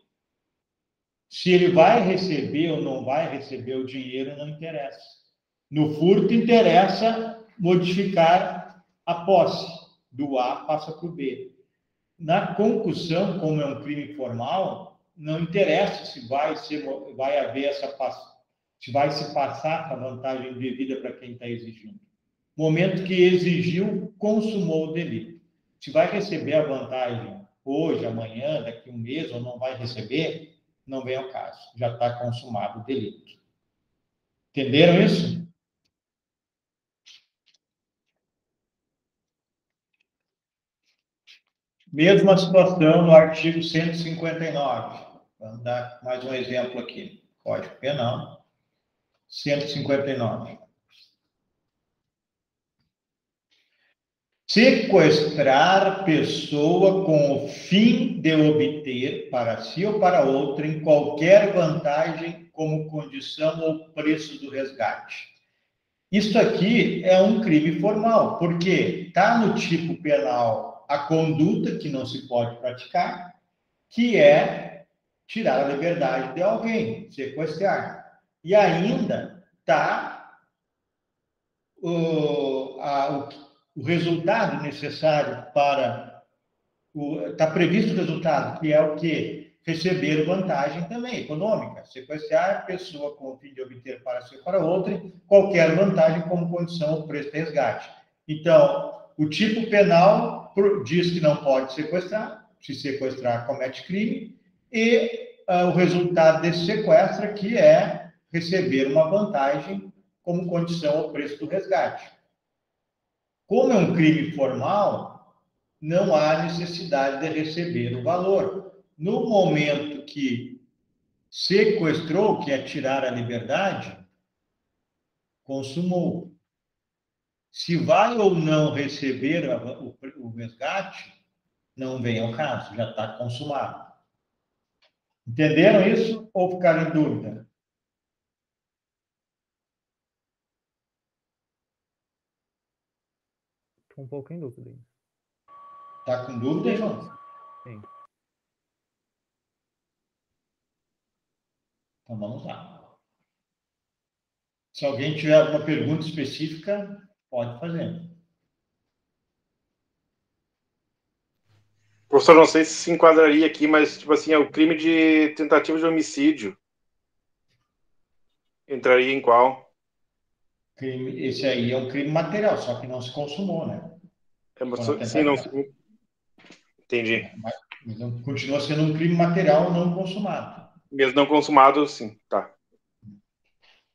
se ele vai receber ou não vai receber o dinheiro, não interessa. No furto, interessa modificar a posse. Do A passa para o B. Na concussão, como é um crime formal, não interessa se vai haver essa se vai se passar a vantagem devida para quem está exigindo. No momento que exigiu, consumou o delito. Se vai receber a vantagem hoje, amanhã, daqui a um mês, ou não vai receber, não vem ao caso. Já está consumado o delito. Entenderam isso? Mesma situação no artigo 159. Vamos dar mais um exemplo aqui. Código Penal, 159. Sequestrar pessoa com o fim de obter, para si ou para outrem, qualquer vantagem como condição ou preço do resgate. Isso aqui é um crime formal, porque está no tipo penal a conduta que não se pode praticar, que é tirar a liberdade de alguém, sequestrar. E ainda está o resultado necessário para... Está previsto o resultado, que é o quê? Receber vantagem também econômica. Sequestrar pessoa com o fim de obter para si ou para outra qualquer vantagem como condição ou preço de resgate. Então, o tipo penal diz que não pode sequestrar. Se sequestrar, comete crime. E o resultado desse sequestro que é receber uma vantagem como condição ou preço do resgate. Como é um crime formal, não há necessidade de receber o valor. No momento que sequestrou, que é tirar a liberdade, consumou. Se vai ou não receber o resgate, não vem ao caso, já está consumado. Entenderam isso ou ficaram em dúvida? Estou um pouco em dúvida. Está com dúvida, João? Sim. Então vamos lá. Se alguém tiver alguma pergunta específica, pode fazer. Professor, não sei se enquadraria aqui, mas, tipo assim, é o crime de tentativa de homicídio. Entraria em qual? Esse aí é um crime material, só que não se consumou, né? Sim, não. Entendi. Mas continua sendo um crime material não consumado. Mesmo não consumado, sim. Tá.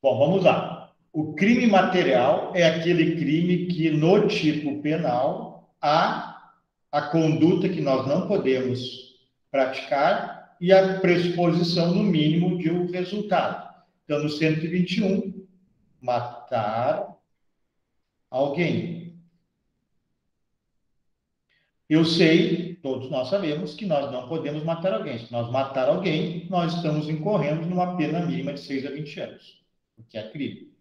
Bom, vamos lá. O crime material é aquele crime que, no tipo penal, há a conduta que nós não podemos praticar e a pressuposição, no mínimo, de um resultado. Então, no 121, matar alguém. Eu sei, todos nós sabemos, que nós não podemos matar alguém. Se nós matar alguém, nós estamos incorrendo numa pena mínima de 6 a 20 anos, o que é crime.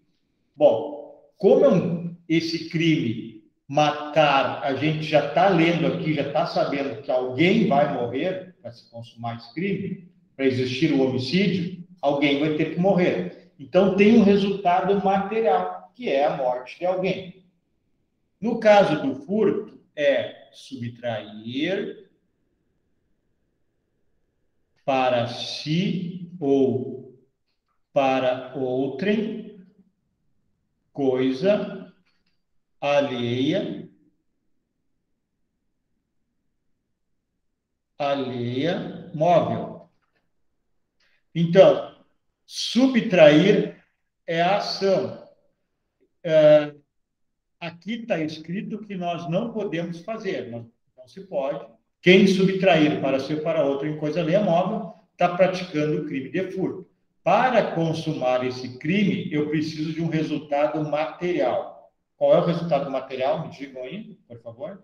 Bom, como esse crime, matar, a gente já está lendo aqui, já está sabendo que alguém vai morrer para se consumar esse crime, para existir o homicídio, alguém vai ter que morrer. Então, tem um resultado material, que é a morte de alguém. No caso do furto, é subtrair para si ou para outrem coisa alheia, móvel. Então, subtrair é a ação. Aqui está escrito que nós não podemos fazer, não se pode. Quem subtrair para si ou para outro em coisa alheia móvel está praticando o crime de furto. Para consumar esse crime, eu preciso de um resultado material. Qual é o resultado material? Me digam aí, por favor.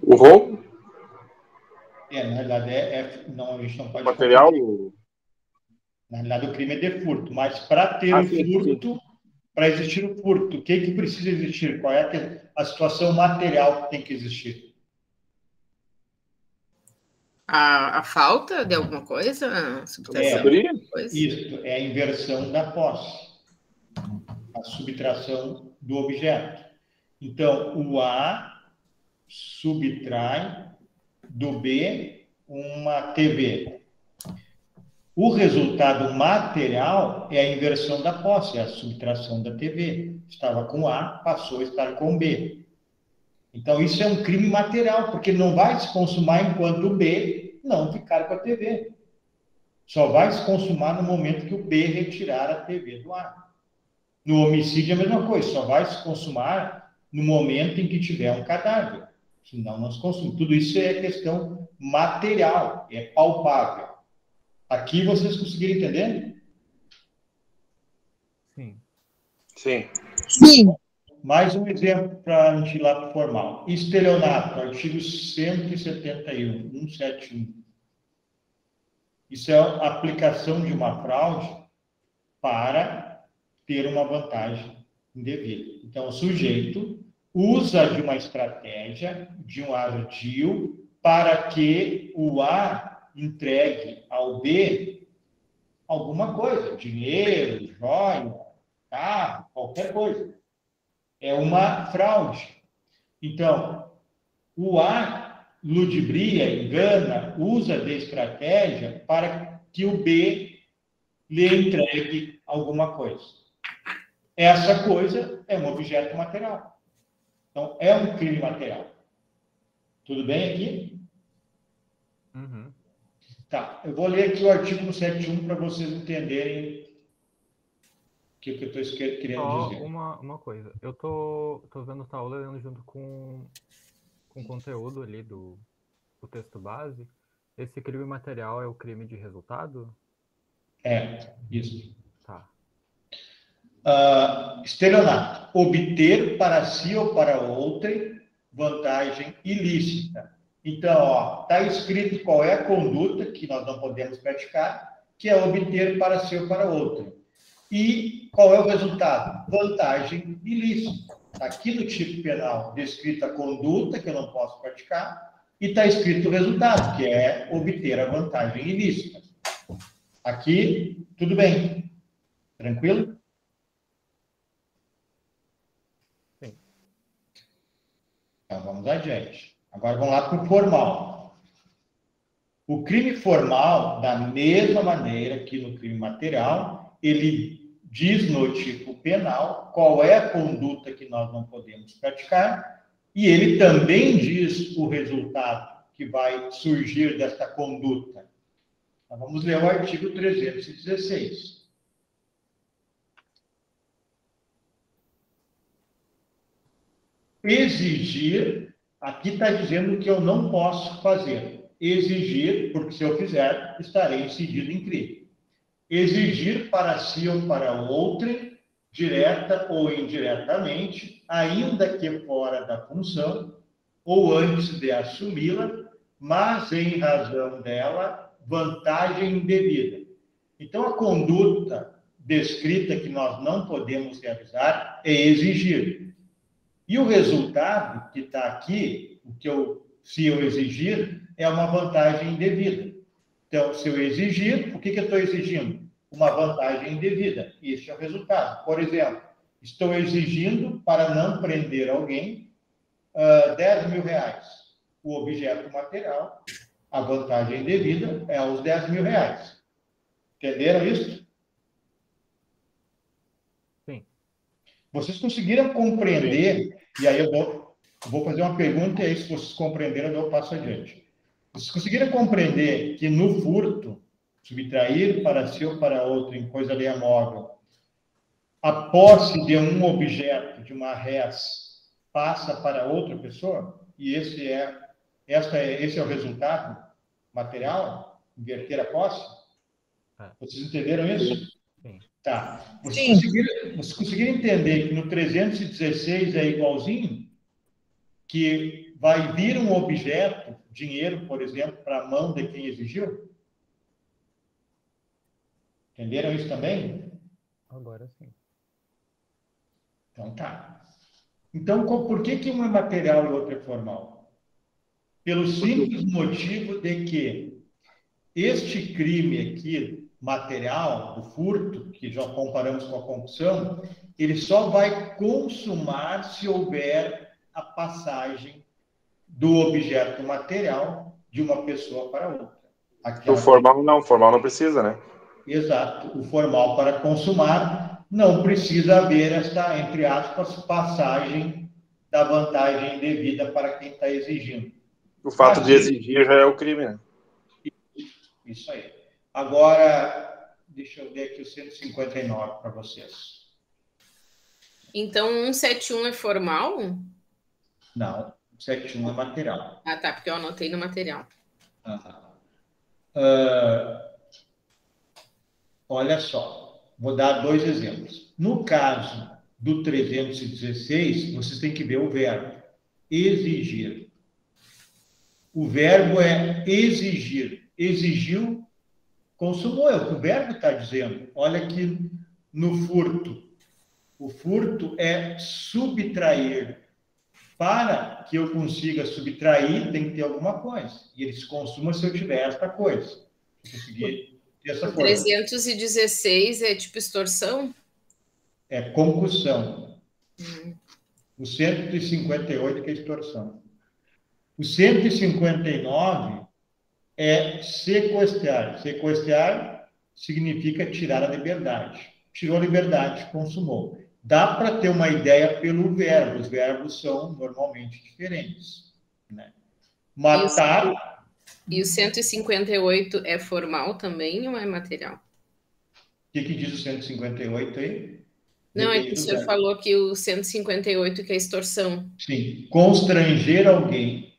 O roubo? Na realidade, não, a gente não pode... Material? Na realidade, o crime é de furto, mas para ter o furto, para existir o furto, o que precisa existir? Qual é a situação material que tem que existir? A falta de alguma coisa? Subtração? Isso, é a inversão da posse, a subtração do objeto. Então, o A subtrai do B uma TV. O resultado material é a inversão da posse, é a subtração da TV. Estava com A, passou a estar com B. Então, isso é um crime material, porque não vai se consumar enquanto o B não ficar com a TV. Só vai se consumar no momento que o B retirar a TV do A. No homicídio é a mesma coisa, só vai se consumar no momento em que tiver um cadáver. Senão não se consome. Tudo isso é questão material, é palpável. Aqui vocês conseguiram entender? Sim. Sim. Sim. Mais um exemplo para a gente ir lá para o formal. Estelionato, artigo 171, 171. Isso é a aplicação de uma fraude para ter uma vantagem indevida. Então, o sujeito usa de uma estratégia, de um ardil, para que o A entregue ao B alguma coisa, dinheiro, joia, carro, qualquer coisa. É uma fraude. Então, o A ludibria, engana, usa de estratégia para que o B lhe entregue alguma coisa. Essa coisa é um objeto material. Então, é um crime material. Tudo bem aqui? Uhum. Tá, eu vou ler aqui o artigo 171 para vocês entenderem o que eu estou querendo dizer. Uma coisa, eu tô vendo tá lendo junto com o conteúdo ali do texto base. Esse crime material é o crime de resultado? É, isso. Tá. Estelionato, obter para si ou para outrem vantagem ilícita. Então, está escrito qual é a conduta que nós não podemos praticar, que é obter para si ou para outrem. E qual é o resultado? Vantagem ilícita. Está aqui no tipo penal descrita a conduta que eu não posso praticar e está escrito o resultado, que é obter a vantagem ilícita. Aqui, tudo bem. Tranquilo? Sim. Então, vamos adiante. Agora vamos lá para o formal. O crime formal, da mesma maneira que no crime material, ele diz no tipo penal qual é a conduta que nós não podemos praticar e ele também diz o resultado que vai surgir desta conduta. Então, vamos ler o artigo 316. Exigir, aqui está dizendo que eu não posso fazer. Exigir, porque se eu fizer, estarei incidido em crime. Exigir para si ou para outrem, direta ou indiretamente, ainda que fora da função, ou antes de assumi-la, mas em razão dela, vantagem indevida. Então, a conduta descrita que nós não podemos realizar é exigir. E o resultado que está aqui, se eu exigir, é uma vantagem indevida. Então, se eu exigir, o que eu estou exigindo? Uma vantagem indevida. Este é o resultado. Por exemplo, estou exigindo para não prender alguém 10 mil reais. O objeto material, a vantagem indevida é os 10 mil reais. Entenderam isso? Sim. Vocês conseguiram compreender, e aí eu vou fazer uma pergunta, e aí se vocês compreenderam, eu passo adiante. Vocês conseguiram compreender que no furto, subtrair para si ou para outro em coisa alheia móvel, a posse de um objeto, de uma res, passa para outra pessoa? E esse é o resultado material? Inverter a posse? Vocês entenderam isso? Sim. Tá. Vocês conseguiram entender que no 316 é igualzinho? Que vai vir um objeto, dinheiro, por exemplo, para a mão de quem exigiu? Entenderam isso também? Agora sim. Então tá. Então, por que um é material e outro é formal? Pelo simples motivo de que este crime aqui, material, do furto, que já comparamos com a concussão, ele só vai consumar se houver a passagem do objeto material de uma pessoa para outra. O formal não precisa, né? Exato. O formal para consumar não precisa haver esta, entre aspas, passagem da vantagem devida para quem está exigindo. O fato de exigir já é o crime, né? Isso aí. Agora, deixa eu ver aqui o 159 para vocês. Então, 171 é formal? Não, 171 é material. Ah, tá, porque eu anotei no material. Olha só, vou dar 2 exemplos. No caso do 316, vocês têm que ver o verbo. Exigir. O verbo é exigir. Exigiu, consumou. É o que o verbo está dizendo. Olha aqui no furto. O furto é subtrair. Para que eu consiga subtrair, tem que ter alguma coisa. E ele se consuma se eu tiver esta coisa. Eu consegui ter essa coisa. 316 é tipo extorsão? É concussão. O 158 que é extorsão. O 159 é sequestrar. Sequestrar significa tirar a liberdade. Tirou a liberdade, consumou. Dá para ter uma ideia pelo verbo. Os verbos são normalmente diferentes. Né? Matar... E o 158 é formal também ou é material? O que diz o 158 aí? Não, é que o senhor falou que o 158 que é extorsão. Sim. Constranger alguém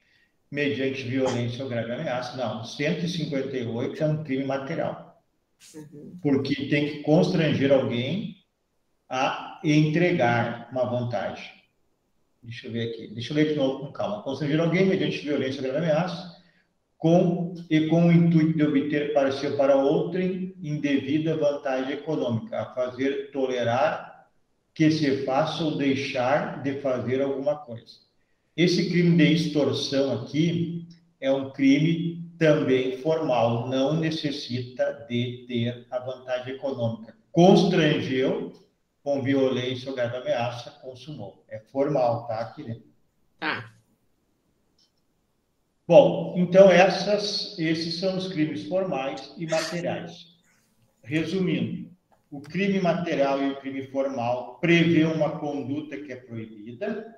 mediante violência ou grave ameaça. Não, 158 é um crime material. Porque tem que constranger alguém a entregar uma vantagem. Deixa eu ver aqui. Deixa eu ler de novo com calma. Constranger alguém mediante violência ou grave ameaça com o intuito de obter para si ou para outrem indevida vantagem econômica, a fazer tolerar que se faça ou deixar de fazer alguma coisa. Esse crime de extorsão aqui é um crime também formal, não necessita de ter a vantagem econômica. Constrangeu com violência ou grave ameaça, consumou. É formal, tá, aqui dentro. Tá. Bom, então esses são os crimes formais e materiais. Resumindo, o crime material e o crime formal prevê uma conduta que é proibida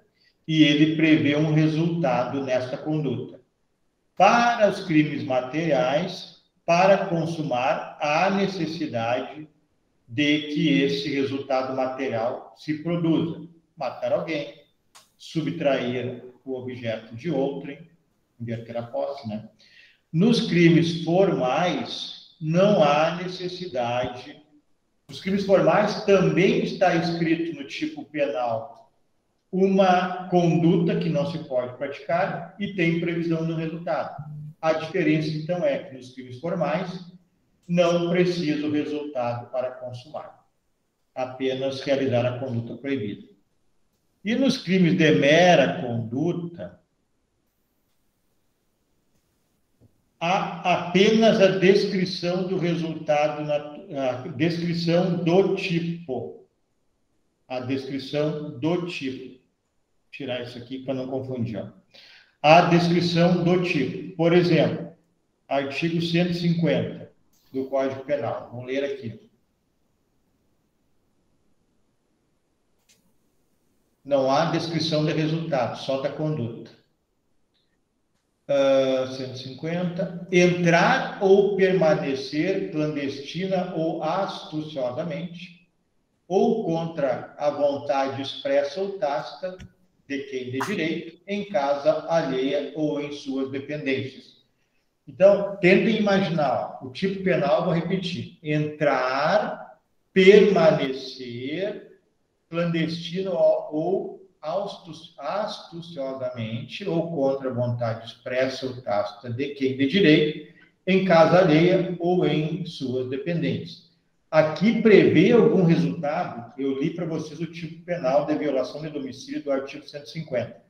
e ele prevê um resultado nesta conduta. Para os crimes materiais, para consumar, há necessidade de que esse resultado material se produza. Matar alguém, subtrair o objeto de outrem, inverter a posse, né? Nos crimes formais, não há necessidade. Os crimes formais também está escrito no tipo penal uma conduta que não se pode praticar e tem previsão no resultado. A diferença, então, é que nos crimes formais não precisa o resultado para consumar, apenas realizar a conduta proibida. E nos crimes de mera conduta, há apenas a descrição do resultado, a descrição do tipo. A descrição do tipo. Vou tirar isso aqui para não confundir. Ó. A descrição do tipo. Por exemplo, artigo 150 do Código Penal. Vamos ler aqui. Não há descrição de resultado, só da conduta. 150. Entrar ou permanecer clandestina ou astuciosamente, ou contra a vontade expressa ou tácita de quem de direito, em casa alheia ou em suas dependências. Então, tentem imaginar, ó, o tipo penal, vou repetir: entrar, permanecer clandestino ou astuciosamente ou contra a vontade expressa ou tácita de quem de direito, em casa alheia ou em suas dependências. Aqui prevê algum resultado, eu li para vocês o tipo penal de violação de domicílio do artigo 150.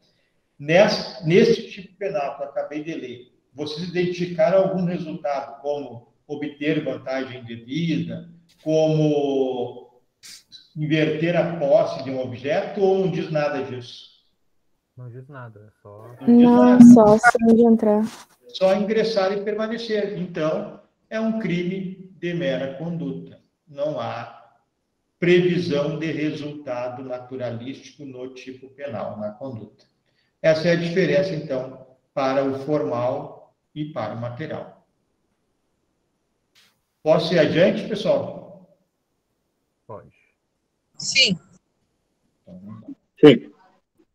Nesse tipo penal que eu acabei de ler, vocês identificaram algum resultado, como obter vantagem indevida, como inverter a posse de um objeto, ou não diz nada disso? Não diz nada, é só... Não, só sim de entrar. Só ingressar e permanecer. Então, é um crime de mera conduta. Não há previsão de resultado naturalístico no tipo penal, na conduta. Essa é a diferença, então, para o formal e para o material. Posso ir adiante, pessoal? Pode. Sim. Sim.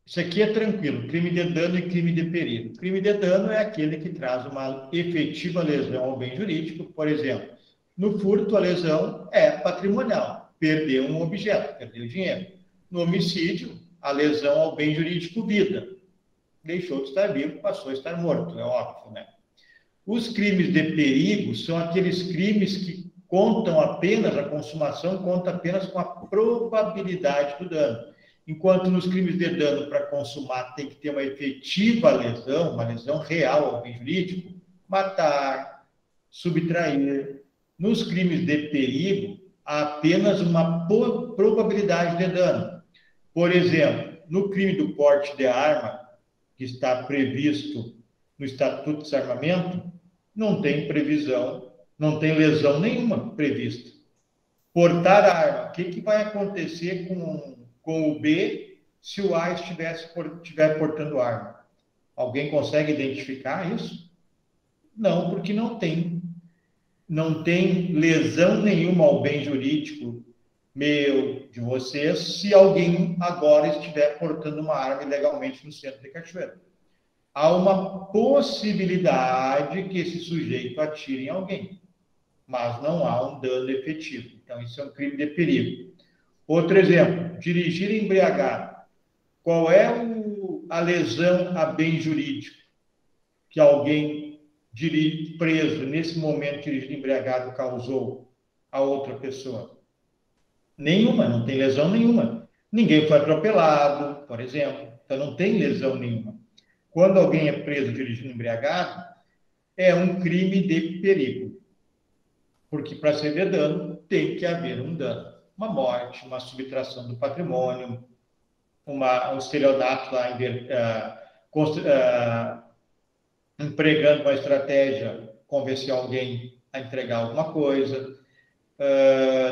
Isso aqui é tranquilo, crime de dano e crime de perigo. Crime de dano é aquele que traz uma efetiva lesão ao bem jurídico. Por exemplo, no furto, a lesão é patrimonial, perdeu um objeto, perdeu dinheiro. No homicídio, a lesão ao bem jurídico, vida. Deixou de estar vivo, passou a estar morto, é óbvio, né? Os crimes de perigo são aqueles crimes que contam apenas, a consumação conta apenas com a probabilidade do dano. Enquanto nos crimes de dano, para consumar, tem que ter uma efetiva lesão, uma lesão real ao bem jurídico, matar, subtrair. Nos crimes de perigo, há apenas uma probabilidade de dano. Por exemplo, no crime do porte de arma, que está previsto no Estatuto de Desarmamento, não tem previsão, não tem lesão nenhuma prevista. Portar a arma, o que vai acontecer com o B se o A estiver portando arma? Alguém consegue identificar isso? Não, porque não tem lesão nenhuma ao bem jurídico meu, de vocês, se alguém agora estiver portando uma arma ilegalmente no centro de Cachoeira. Há uma possibilidade que esse sujeito atire em alguém, mas não há um dano efetivo. Então, isso é um crime de perigo. Outro exemplo, dirigir embriagado. Qual é a lesão a bem jurídico que alguém preso nesse momento dirigindo embriagado causou a outra pessoa? Nenhuma, não tem lesão nenhuma. Ninguém foi atropelado, por exemplo, então não tem lesão nenhuma. Quando alguém é preso dirigindo embriagado, é um crime de perigo. Porque para ser de dano, tem que haver um dano. Uma morte, uma subtração do patrimônio, um estelionato empregando uma estratégia, convencer alguém a entregar alguma coisa.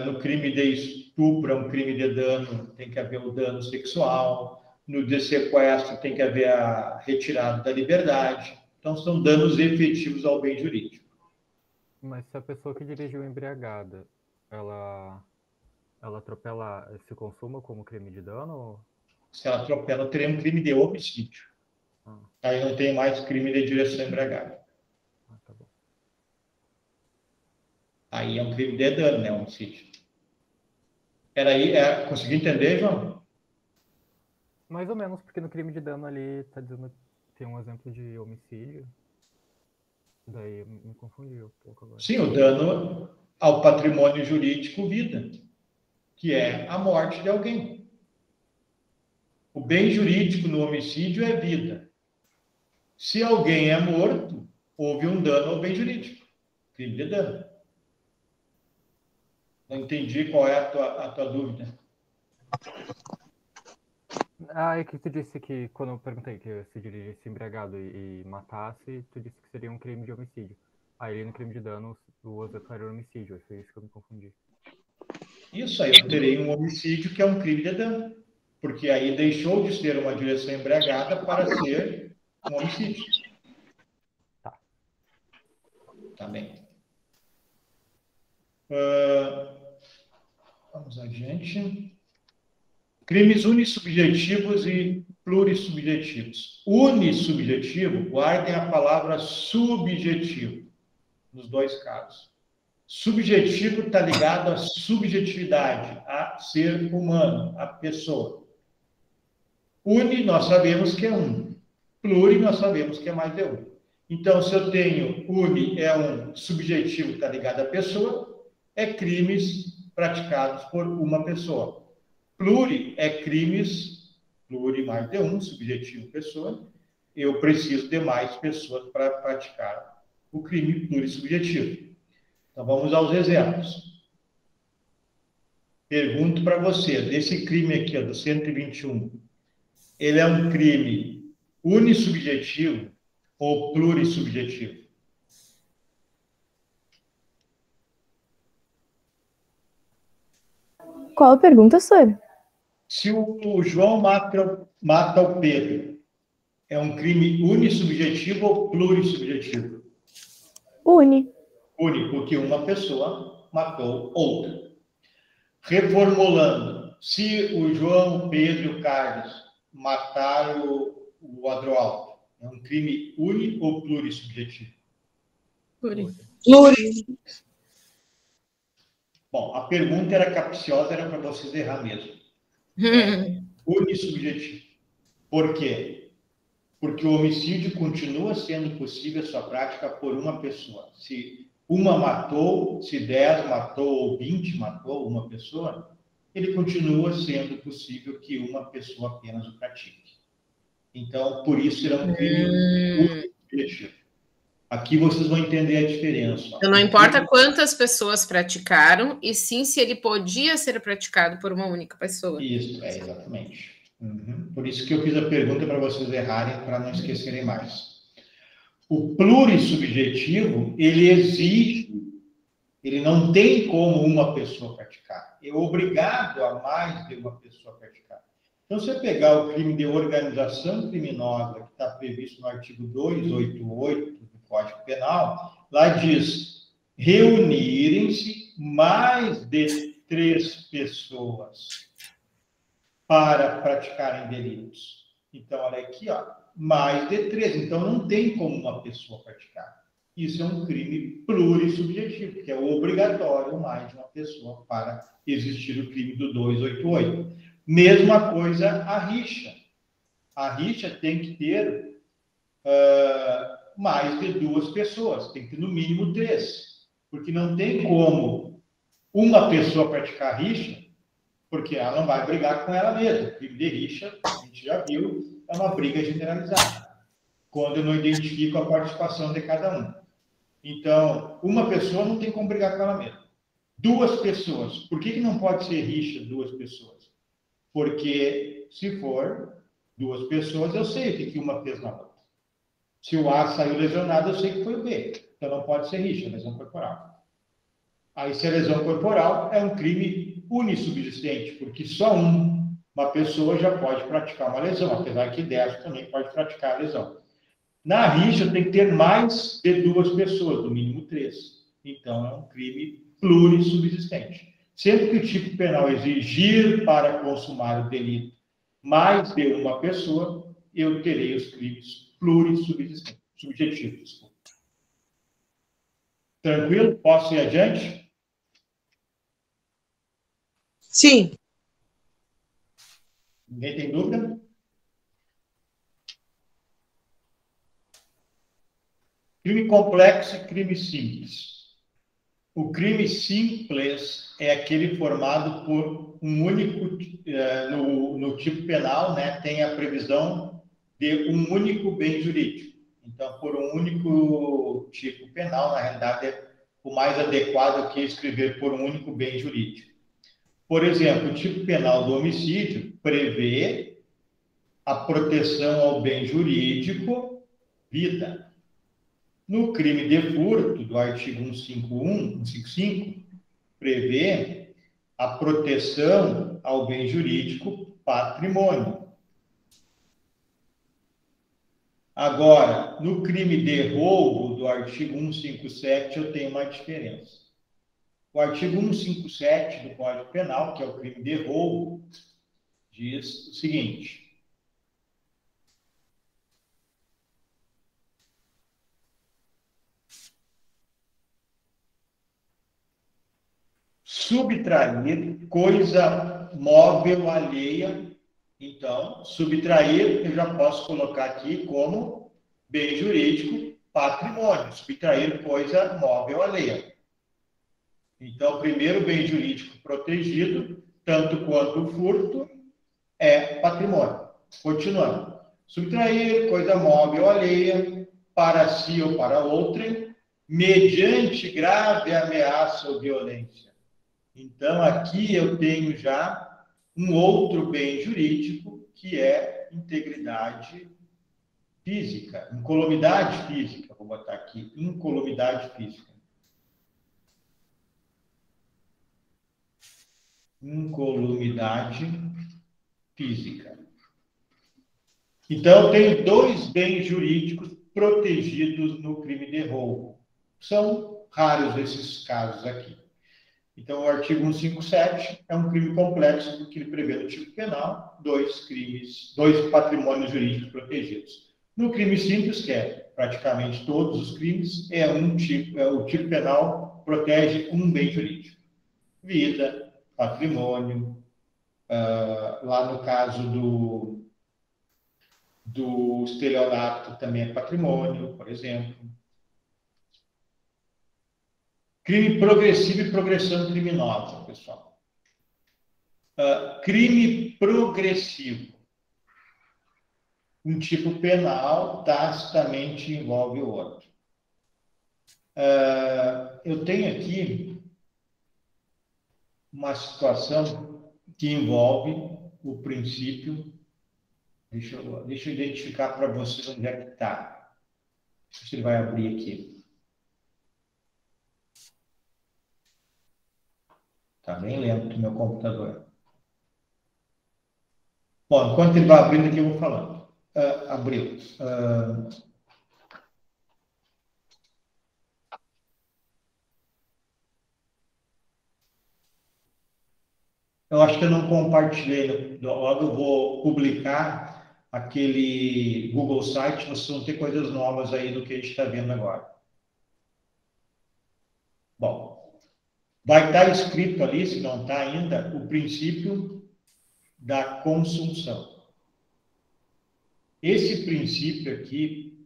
No crime de estupro, um crime de dano, tem que haver o dano sexual. No de sequestro, tem que haver a retirada da liberdade. Então, são danos efetivos ao bem jurídico. Mas se a pessoa que dirigiu embriagada, ela atropela, se consuma como crime de dano? Ou... Se ela atropela, teria um crime de homicídio. Aí não tem mais crime de direção embriagada. Tá bom. Aí é um crime de dano, né? Homicídio. Conseguiu entender, João? Mais ou menos, porque no crime de dano ali tá dizendo que tem um exemplo de homicídio. Daí me confundi um pouco agora. Sim, o dano ao patrimônio jurídico vida, que é a morte de alguém. O bem jurídico no homicídio é vida. Se alguém é morto, houve um dano ao bem jurídico. Crime de dano. Não entendi qual é a tua dúvida. É que tu disse que, quando eu perguntei que se dirigisse embriagado e matasse, tu disse que seria um crime de homicídio. Aí no crime de dano, o exemplo era homicídio, foi isso que eu me confundi. Isso aí, eu terei um homicídio que é um crime de dano. Porque aí deixou de ser uma direção embriagada para ser um homicídio. Tá bem. Vamos adiante. Crimes unissubjetivos e plurissubjetivos. Unissubjetivo, guardem a palavra subjetivo, nos dois casos. Subjetivo está ligado à subjetividade, a ser humano, a pessoa. Uni, nós sabemos que é um. Pluri, nós sabemos que é mais de um. Então, se eu tenho uni, é um subjetivo que está ligado à pessoa, é crimes praticados por uma pessoa. Pluri é crimes, pluri mais de um, subjetivo pessoa, eu preciso de mais pessoas para praticar o crime plurissubjetivo. Então, vamos aos exemplos. Pergunto para você, desse crime aqui, ó, do 121, ele é um crime unissubjetivo ou plurissubjetivo? Qual a pergunta, senhor? Se o João mata o Pedro, é um crime unissubjetivo ou plurissubjetivo? Uni. Uni, porque uma pessoa matou outra. Reformulando, se o João, o Pedro e o Carlos mataram o Adroaldo, é um crime uni ou plurissubjetivo? Pluri. Bom, a pergunta era capciosa, era para vocês errar mesmo. Unissubjetivo. Por quê? Porque o homicídio continua sendo possível a sua prática por uma pessoa. Se uma matou, se 10 matou ou 20 matou uma pessoa, ele continua sendo possível que uma pessoa apenas o pratique. Então, por isso será um crime unissubjetivo. Aqui vocês vão entender a diferença. Então, não importa quantas pessoas praticaram, e sim se ele podia ser praticado por uma única pessoa. Isso, exatamente. Por isso que eu fiz a pergunta para vocês errarem, para não esquecerem mais. O plurissubjetivo, ele exige, ele não tem como uma pessoa praticar. É obrigado a mais de uma pessoa praticar. Então, se você pegar o crime de organização criminosa, que está previsto no artigo 288 do Código Penal, lá diz reunirem-se mais de 3 pessoas para praticarem delitos. Então, olha aqui, ó, mais de 3. Então, não tem como uma pessoa praticar. Isso é um crime plurissubjetivo, que é obrigatório mais de uma pessoa para existir o crime do 288. Mesma coisa a rixa. A rixa tem que ter mais de 2 pessoas, tem que ter no mínimo 3. Porque não tem como uma pessoa praticar rixa, porque ela não vai brigar com ela mesma. O crime de rixa, a gente já viu, é uma briga generalizada, quando eu não identifico a participação de cada um. Então, uma pessoa não tem como brigar com ela mesma. 2 pessoas. Por que não pode ser rixa 2 pessoas? Porque, se for 2 pessoas, eu sei o que uma fez na outra. Se o A saiu lesionado, eu sei que foi o B. Então não pode ser rixa, lesão corporal. Aí, se a lesão corporal é um crime unissubsistente, porque só uma pessoa já pode praticar uma lesão, apesar que 10 também pode praticar a lesão. Na rixa, tem que ter mais de 2 pessoas, no mínimo 3. Então, é um crime plurissubsistente. Sempre que o tipo penal exigir para consumar o delito mais de uma pessoa, eu terei os crimes plurissubsistentes, subjetivos. Tranquilo? Posso ir adiante? Sim. Ninguém tem dúvida? Crime complexo e crime simples. O crime simples é aquele formado por um único, no tipo penal, né, tem a previsão de um único bem jurídico. Então, por um único tipo penal, na realidade, é o mais adequado que escrever por um único bem jurídico. Por exemplo, o tipo penal do homicídio prevê a proteção ao bem jurídico, vida. No crime de furto, do artigo 155, prevê a proteção ao bem jurídico, patrimônio. Agora, no crime de roubo, do artigo 157, eu tenho uma diferença. O artigo 157 do Código Penal, que é o crime de roubo, diz o seguinte: subtrair coisa móvel alheia. Então, subtrair, eu já posso colocar aqui como bem jurídico, patrimônio. Subtrair coisa móvel alheia. Então, o primeiro bem jurídico protegido, tanto quanto o furto, é patrimônio. Continuando. Subtrair coisa móvel alheia para si ou para outrem, mediante grave ameaça ou violência. Então, aqui eu tenho já um outro bem jurídico, que é integridade física, incolumidade física. Vou botar aqui, incolumidade física. Incolumidade física. Então, eu tenho 2 bens jurídicos protegidos no crime de roubo. São raros esses casos aqui. Então, o artigo 157 é um crime complexo, porque ele prevê no tipo penal 2 crimes, 2 patrimônios jurídicos protegidos. No crime simples, que é praticamente todos os crimes, o tipo penal protege um bem jurídico. Vida, patrimônio, lá no caso do estelionato também é patrimônio, por exemplo. Crime progressivo e progressão criminosa, pessoal. Crime progressivo. Um tipo penal tacitamente envolve o outro. Eu tenho aqui uma situação que envolve o princípio. Deixa eu identificar para vocês onde é que está. Se ele vai abrir aqui. Está bem lento o meu computador. Bom, enquanto ele vai abrindo aqui, eu vou falando. Abriu. Eu acho que eu não compartilhei. Logo eu vou publicar aquele Google Site. Vocês vão ter coisas novas aí do que a gente está vendo agora. Bom, vai estar escrito ali, se não está ainda, o princípio da consunção. Esse princípio aqui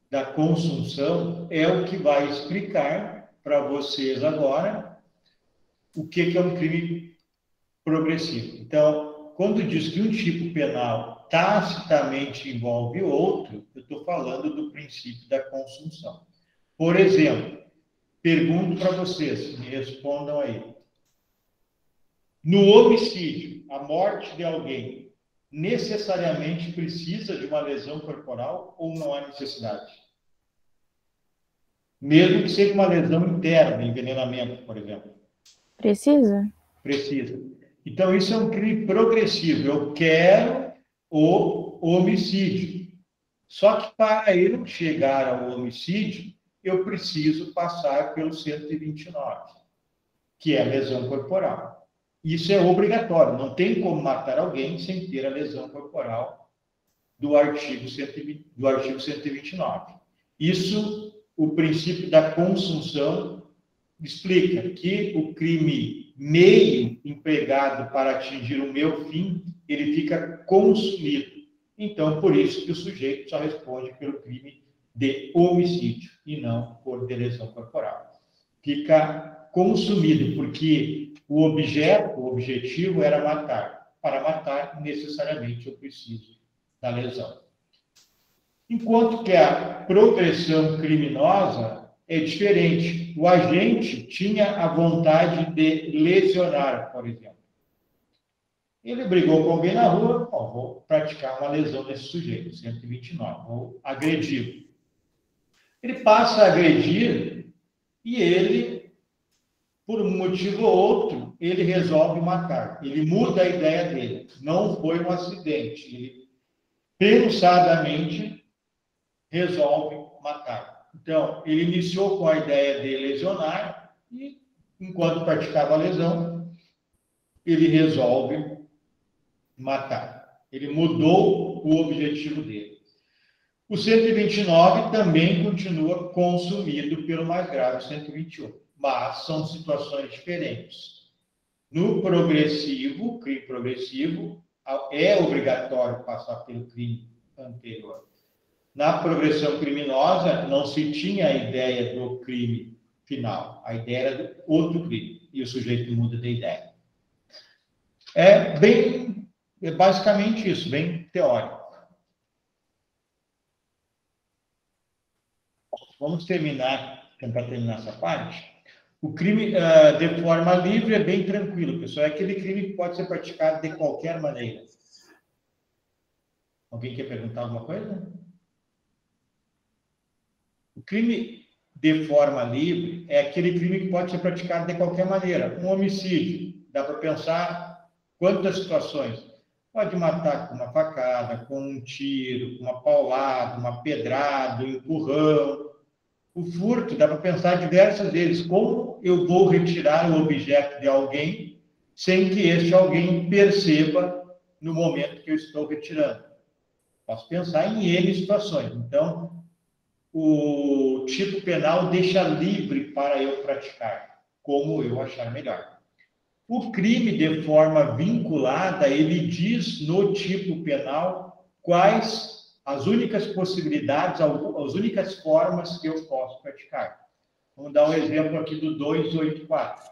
da consunção é o que vai explicar para vocês agora o que é um crime progressivo. Então, quando diz que um tipo penal tacitamente envolve outro, eu estou falando do princípio da consunção. Por exemplo, pergunto para vocês, me respondam aí. No homicídio, a morte de alguém, necessariamente precisa de uma lesão corporal ou não há necessidade? Mesmo que seja uma lesão interna, envenenamento, por exemplo. Precisa? Precisa. Então, isso é um crime progressivo. Eu quero o homicídio. Só que para eu chegar ao homicídio, eu preciso passar pelo 129, que é a lesão corporal. Isso é obrigatório. Não tem como matar alguém sem ter a lesão corporal do artigo 129. Isso, o princípio da consunção explica que o crime meio empregado para atingir o meu fim, ele fica consumido. Então, por isso que o sujeito só responde pelo crime de homicídio e não por de lesão corporal. Fica consumido, porque o objetivo era matar. Para matar, necessariamente, eu preciso da lesão. Enquanto que a progressão criminosa é diferente. O agente tinha a vontade de lesionar, por exemplo. Ele brigou com alguém na rua, vou praticar uma lesão nesse sujeito, 129, vou agredi-lo. Ele passa a agredir e ele, por um motivo ou outro, ele resolve matar. Ele muda a ideia dele. Não foi um acidente. Ele, pensadamente, resolve matar. Então, ele iniciou com a ideia de lesionar e, enquanto praticava a lesão, ele resolve matar. Ele mudou o objetivo dele. O 129 também continua consumido pelo mais grave 121, mas são situações diferentes. No progressivo, crime progressivo, é obrigatório passar pelo crime anterior. Na progressão criminosa, não se tinha a ideia do crime final. A ideia era do outro crime. E o sujeito muda de ideia. É basicamente isso, bem teórico. Vamos tentar terminar essa parte. O crime de forma livre é bem tranquilo, pessoal. É aquele crime que pode ser praticado de qualquer maneira. Alguém quer perguntar alguma coisa? O crime de forma livre é aquele crime que pode ser praticado de qualquer maneira. Um homicídio, dá para pensar quantas situações. Pode matar com uma facada, com um tiro, com uma paulada, uma pedrada, um empurrão. O furto, dá para pensar diversas vezes. Como eu vou retirar o objeto de alguém sem que este alguém perceba no momento que eu estou retirando? Posso pensar em N situações. Então, o tipo penal deixa livre para eu praticar, como eu achar melhor. O crime de forma vinculada, ele diz no tipo penal quais as únicas possibilidades, as únicas formas que eu posso praticar. Vamos dar um exemplo aqui do 284.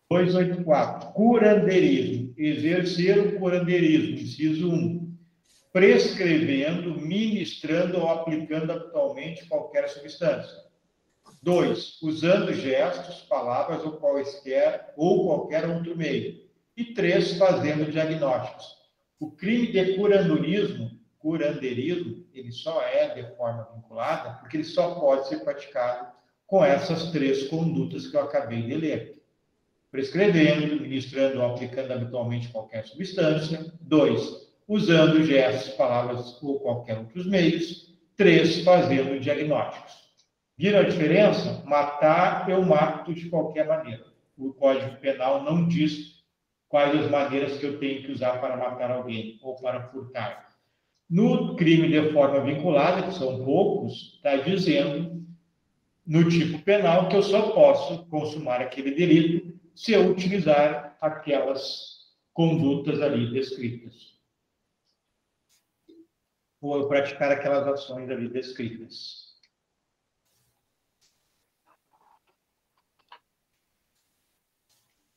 284. Curandeirismo. Exercer o curandeirismo. Inciso 1. Prescrevendo, ministrando ou aplicando habitualmente qualquer substância. 2. Usando gestos, palavras ou qualquer outro meio. E 3. Fazendo diagnósticos. O crime de curandeirismo, ele só é de forma vinculada porque ele só pode ser praticado com essas 3 condutas que eu acabei de ler. Prescrevendo, ministrando ou aplicando habitualmente qualquer substância. 2. Usando gestos, palavras ou qualquer outros meios. 3. Fazendo diagnósticos. Viram a diferença? Matar, eu mato de qualquer maneira. O Código Penal não diz quais as maneiras que eu tenho que usar para matar alguém ou para furtar. No crime de forma vinculada, que são poucos, está dizendo, no tipo penal, que eu só posso consumar aquele delito se eu utilizar aquelas condutas ali descritas. Ou eu praticar aquelas ações ali descritas.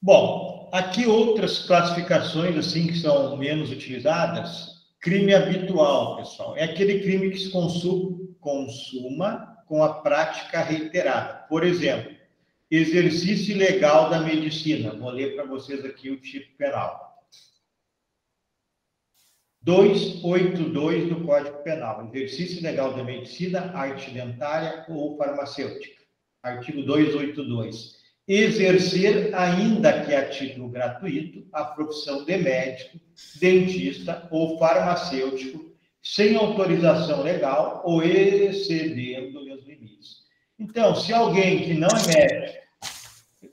Bom, aqui outras classificações assim que são menos utilizadas. Crime habitual, pessoal, é aquele crime que se consuma com a prática reiterada. Por exemplo, exercício ilegal da medicina. Vou ler para vocês aqui o tipo penal. 282 do Código Penal. Exercício ilegal da medicina, arte dentária ou farmacêutica. Artigo 282. Exercer, ainda que a título gratuito, a profissão de médico, dentista ou farmacêutico, sem autorização legal ou excedendo-lhe os limites. Então, se alguém que não é médico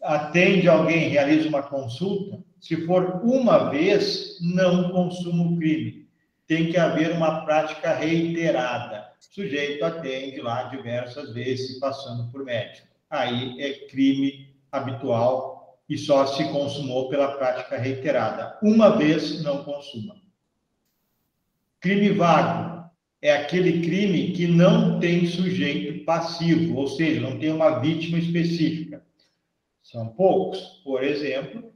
atende alguém, realiza uma consulta, se for uma vez, não consuma o crime. Tem que haver uma prática reiterada. O sujeito atende lá diversas vezes, passando por médico. Aí é crime habitual e só se consumou pela prática reiterada. Uma vez, não consuma. Crime vago é aquele crime que não tem sujeito passivo, ou seja, não tem uma vítima específica. São poucos. Por exemplo,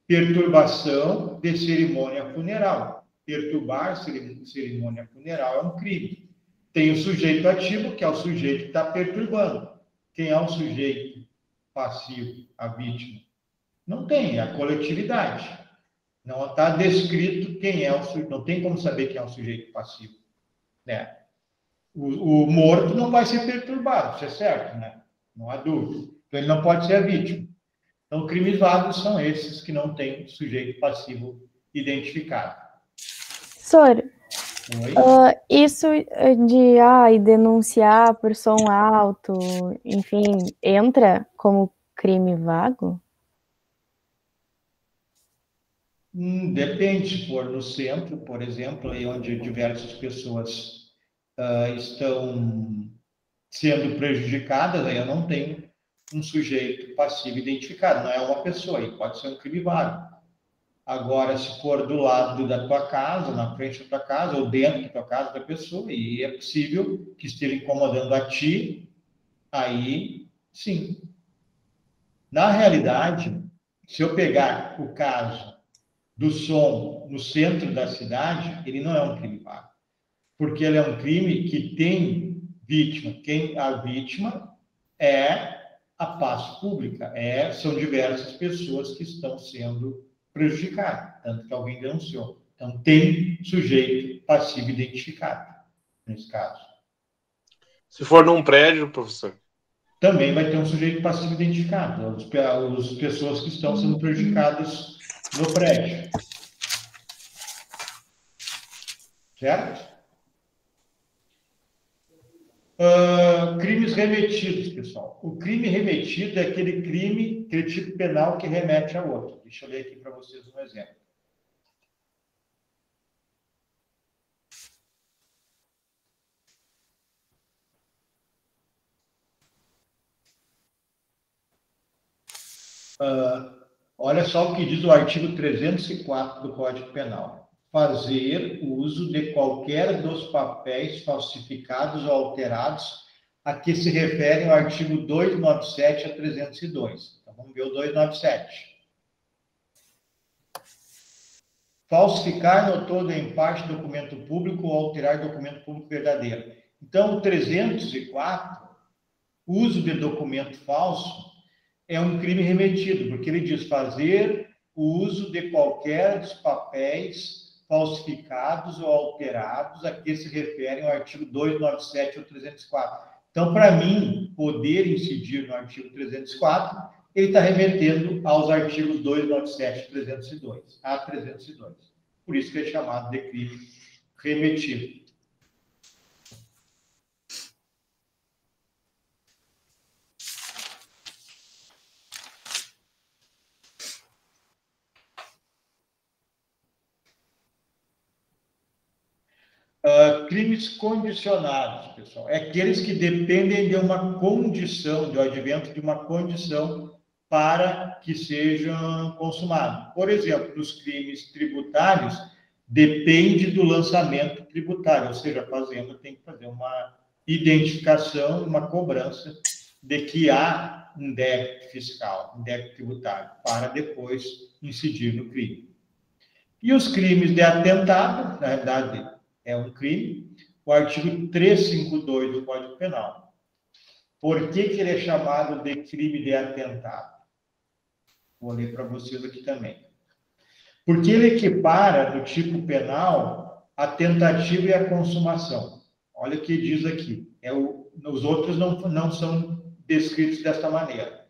perturbação de cerimônia funeral. Perturbar cerimônia funeral é um crime. Tem o sujeito ativo, que é o sujeito que está perturbando. Quem é o sujeito passivo, a vítima? Não tem, é a coletividade. Não está descrito quem é o sujeito, não tem como saber quem é o sujeito passivo. Né? O morto não vai ser perturbado, isso é certo, né? Não há dúvida. Então, ele não pode ser a vítima. Então, crimes vagos são esses que não têm sujeito passivo identificado. Professor, isso de denunciar por som alto, enfim, entra como crime vago? Depende, se for no centro, por exemplo, aí onde diversas pessoas estão sendo prejudicadas, aí eu não tenho um sujeito passivo identificado, não é uma pessoa, aí pode ser um crime vago. Agora, se for do lado da tua casa, na frente da tua casa, ou dentro da tua casa da pessoa, e é possível que esteja incomodando a ti, aí sim. Na realidade, se eu pegar o caso do som no centro da cidade, ele não é um crime vago, porque ele é um crime que tem vítima. A vítima é a paz pública, são diversas pessoas que estão sendo prejudicadas, tanto que alguém denunciou. Então, tem sujeito passivo identificado, nesse caso. Se for num prédio, professor? Também vai ter um sujeito passivo identificado, as pessoas que estão sendo prejudicadas no prédio. Certo? Crimes remetidos, pessoal. O crime remetido é aquele crime, aquele tipo penal que remete a outro. Deixa eu ler aqui para vocês um exemplo. Olha só o que diz o artigo 304 do Código Penal. Fazer uso de qualquer dos papéis falsificados ou alterados a que se refere o artigo 297 a 302. Então, vamos ver o 297. Falsificar no todo ou em parte documento público ou alterar documento público verdadeiro. Então, o 304, uso de documento falso, é um crime remetido, porque ele diz fazer o uso de qualquer dos papéis falsificados ou alterados a que se referem ao artigo 297 ou 304. Então, para mim, poder incidir no artigo 304, ele está remetendo aos artigos 297 e 302, a 302. Por isso que é chamado de crime remetido. Crimes condicionados, pessoal, é aqueles que dependem de uma condição, do advento de uma condição para que sejam consumados. Por exemplo, nos crimes tributários, depende do lançamento tributário, ou seja, a Fazenda tem que fazer uma identificação, uma cobrança de que há um débito fiscal, um débito tributário, para depois incidir no crime. E os crimes de atentado, na verdade, é um crime, o artigo 352 do Código Penal. Por que ele é chamado de crime de atentado? Vou ler para vocês aqui também. Porque ele equipara no tipo penal a tentativa e a consumação. Olha o que diz aqui. Os outros não são descritos desta maneira.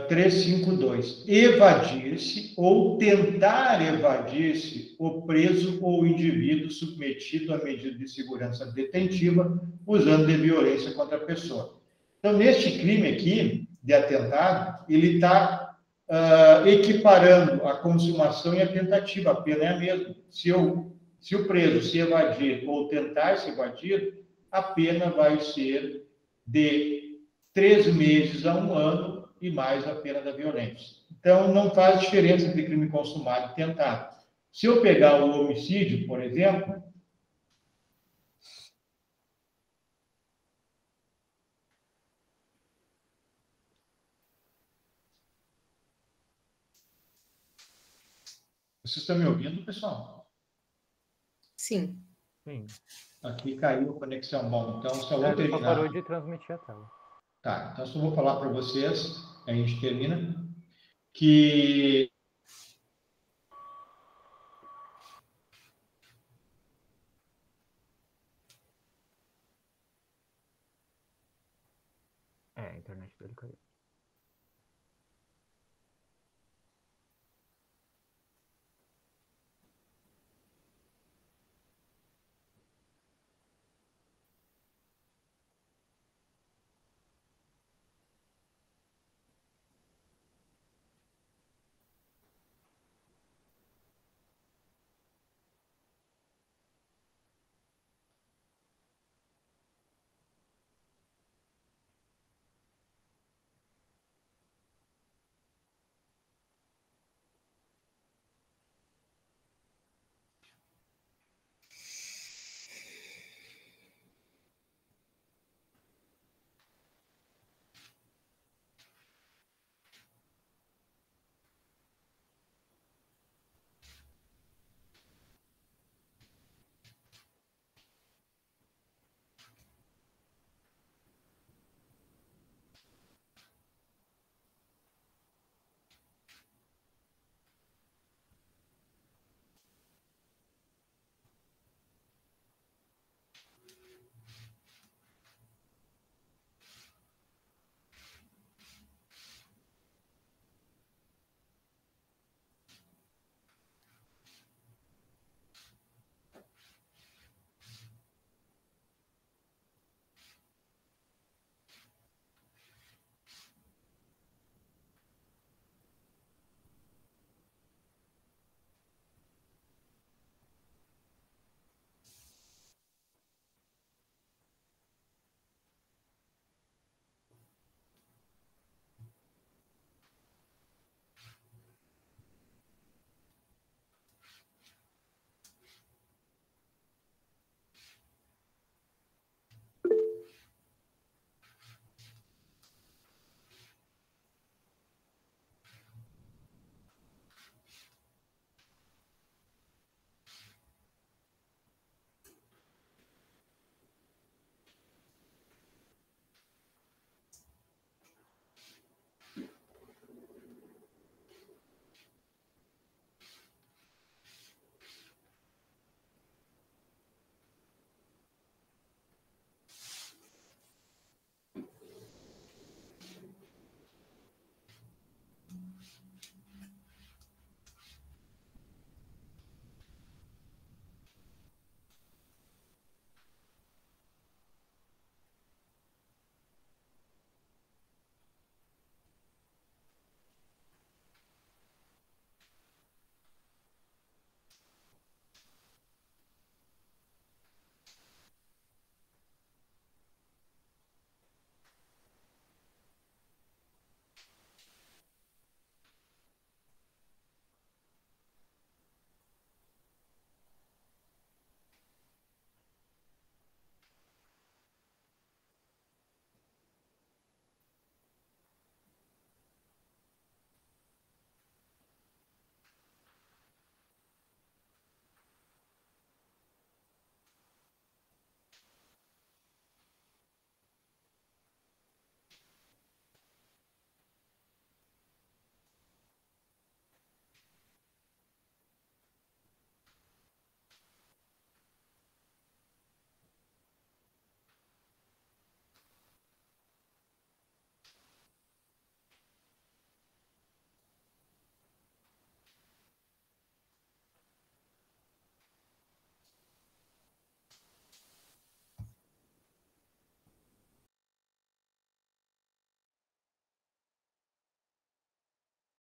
352. Evadir-se ou tentar evadir-se o preso ou o indivíduo submetido à medida de segurança detentiva usando de violência contra a pessoa. Então, neste crime aqui, de atentado, ele está equiparando a consumação e a tentativa. A pena é a mesma. Se o preso se evadir ou tentar se evadir, a pena vai ser de 3 meses a 1 ano e mais a pena da violência. Então, não faz diferença entre crime consumado e tentado. Se eu pegar o homicídio, por exemplo, vocês estão me ouvindo, pessoal? Sim. Sim. Aqui caiu a conexão. Bom, então só vou Só terminar. parou de transmitir a tela. Tá, então só vou falar para vocês, a gente termina, que A internet dele caiu.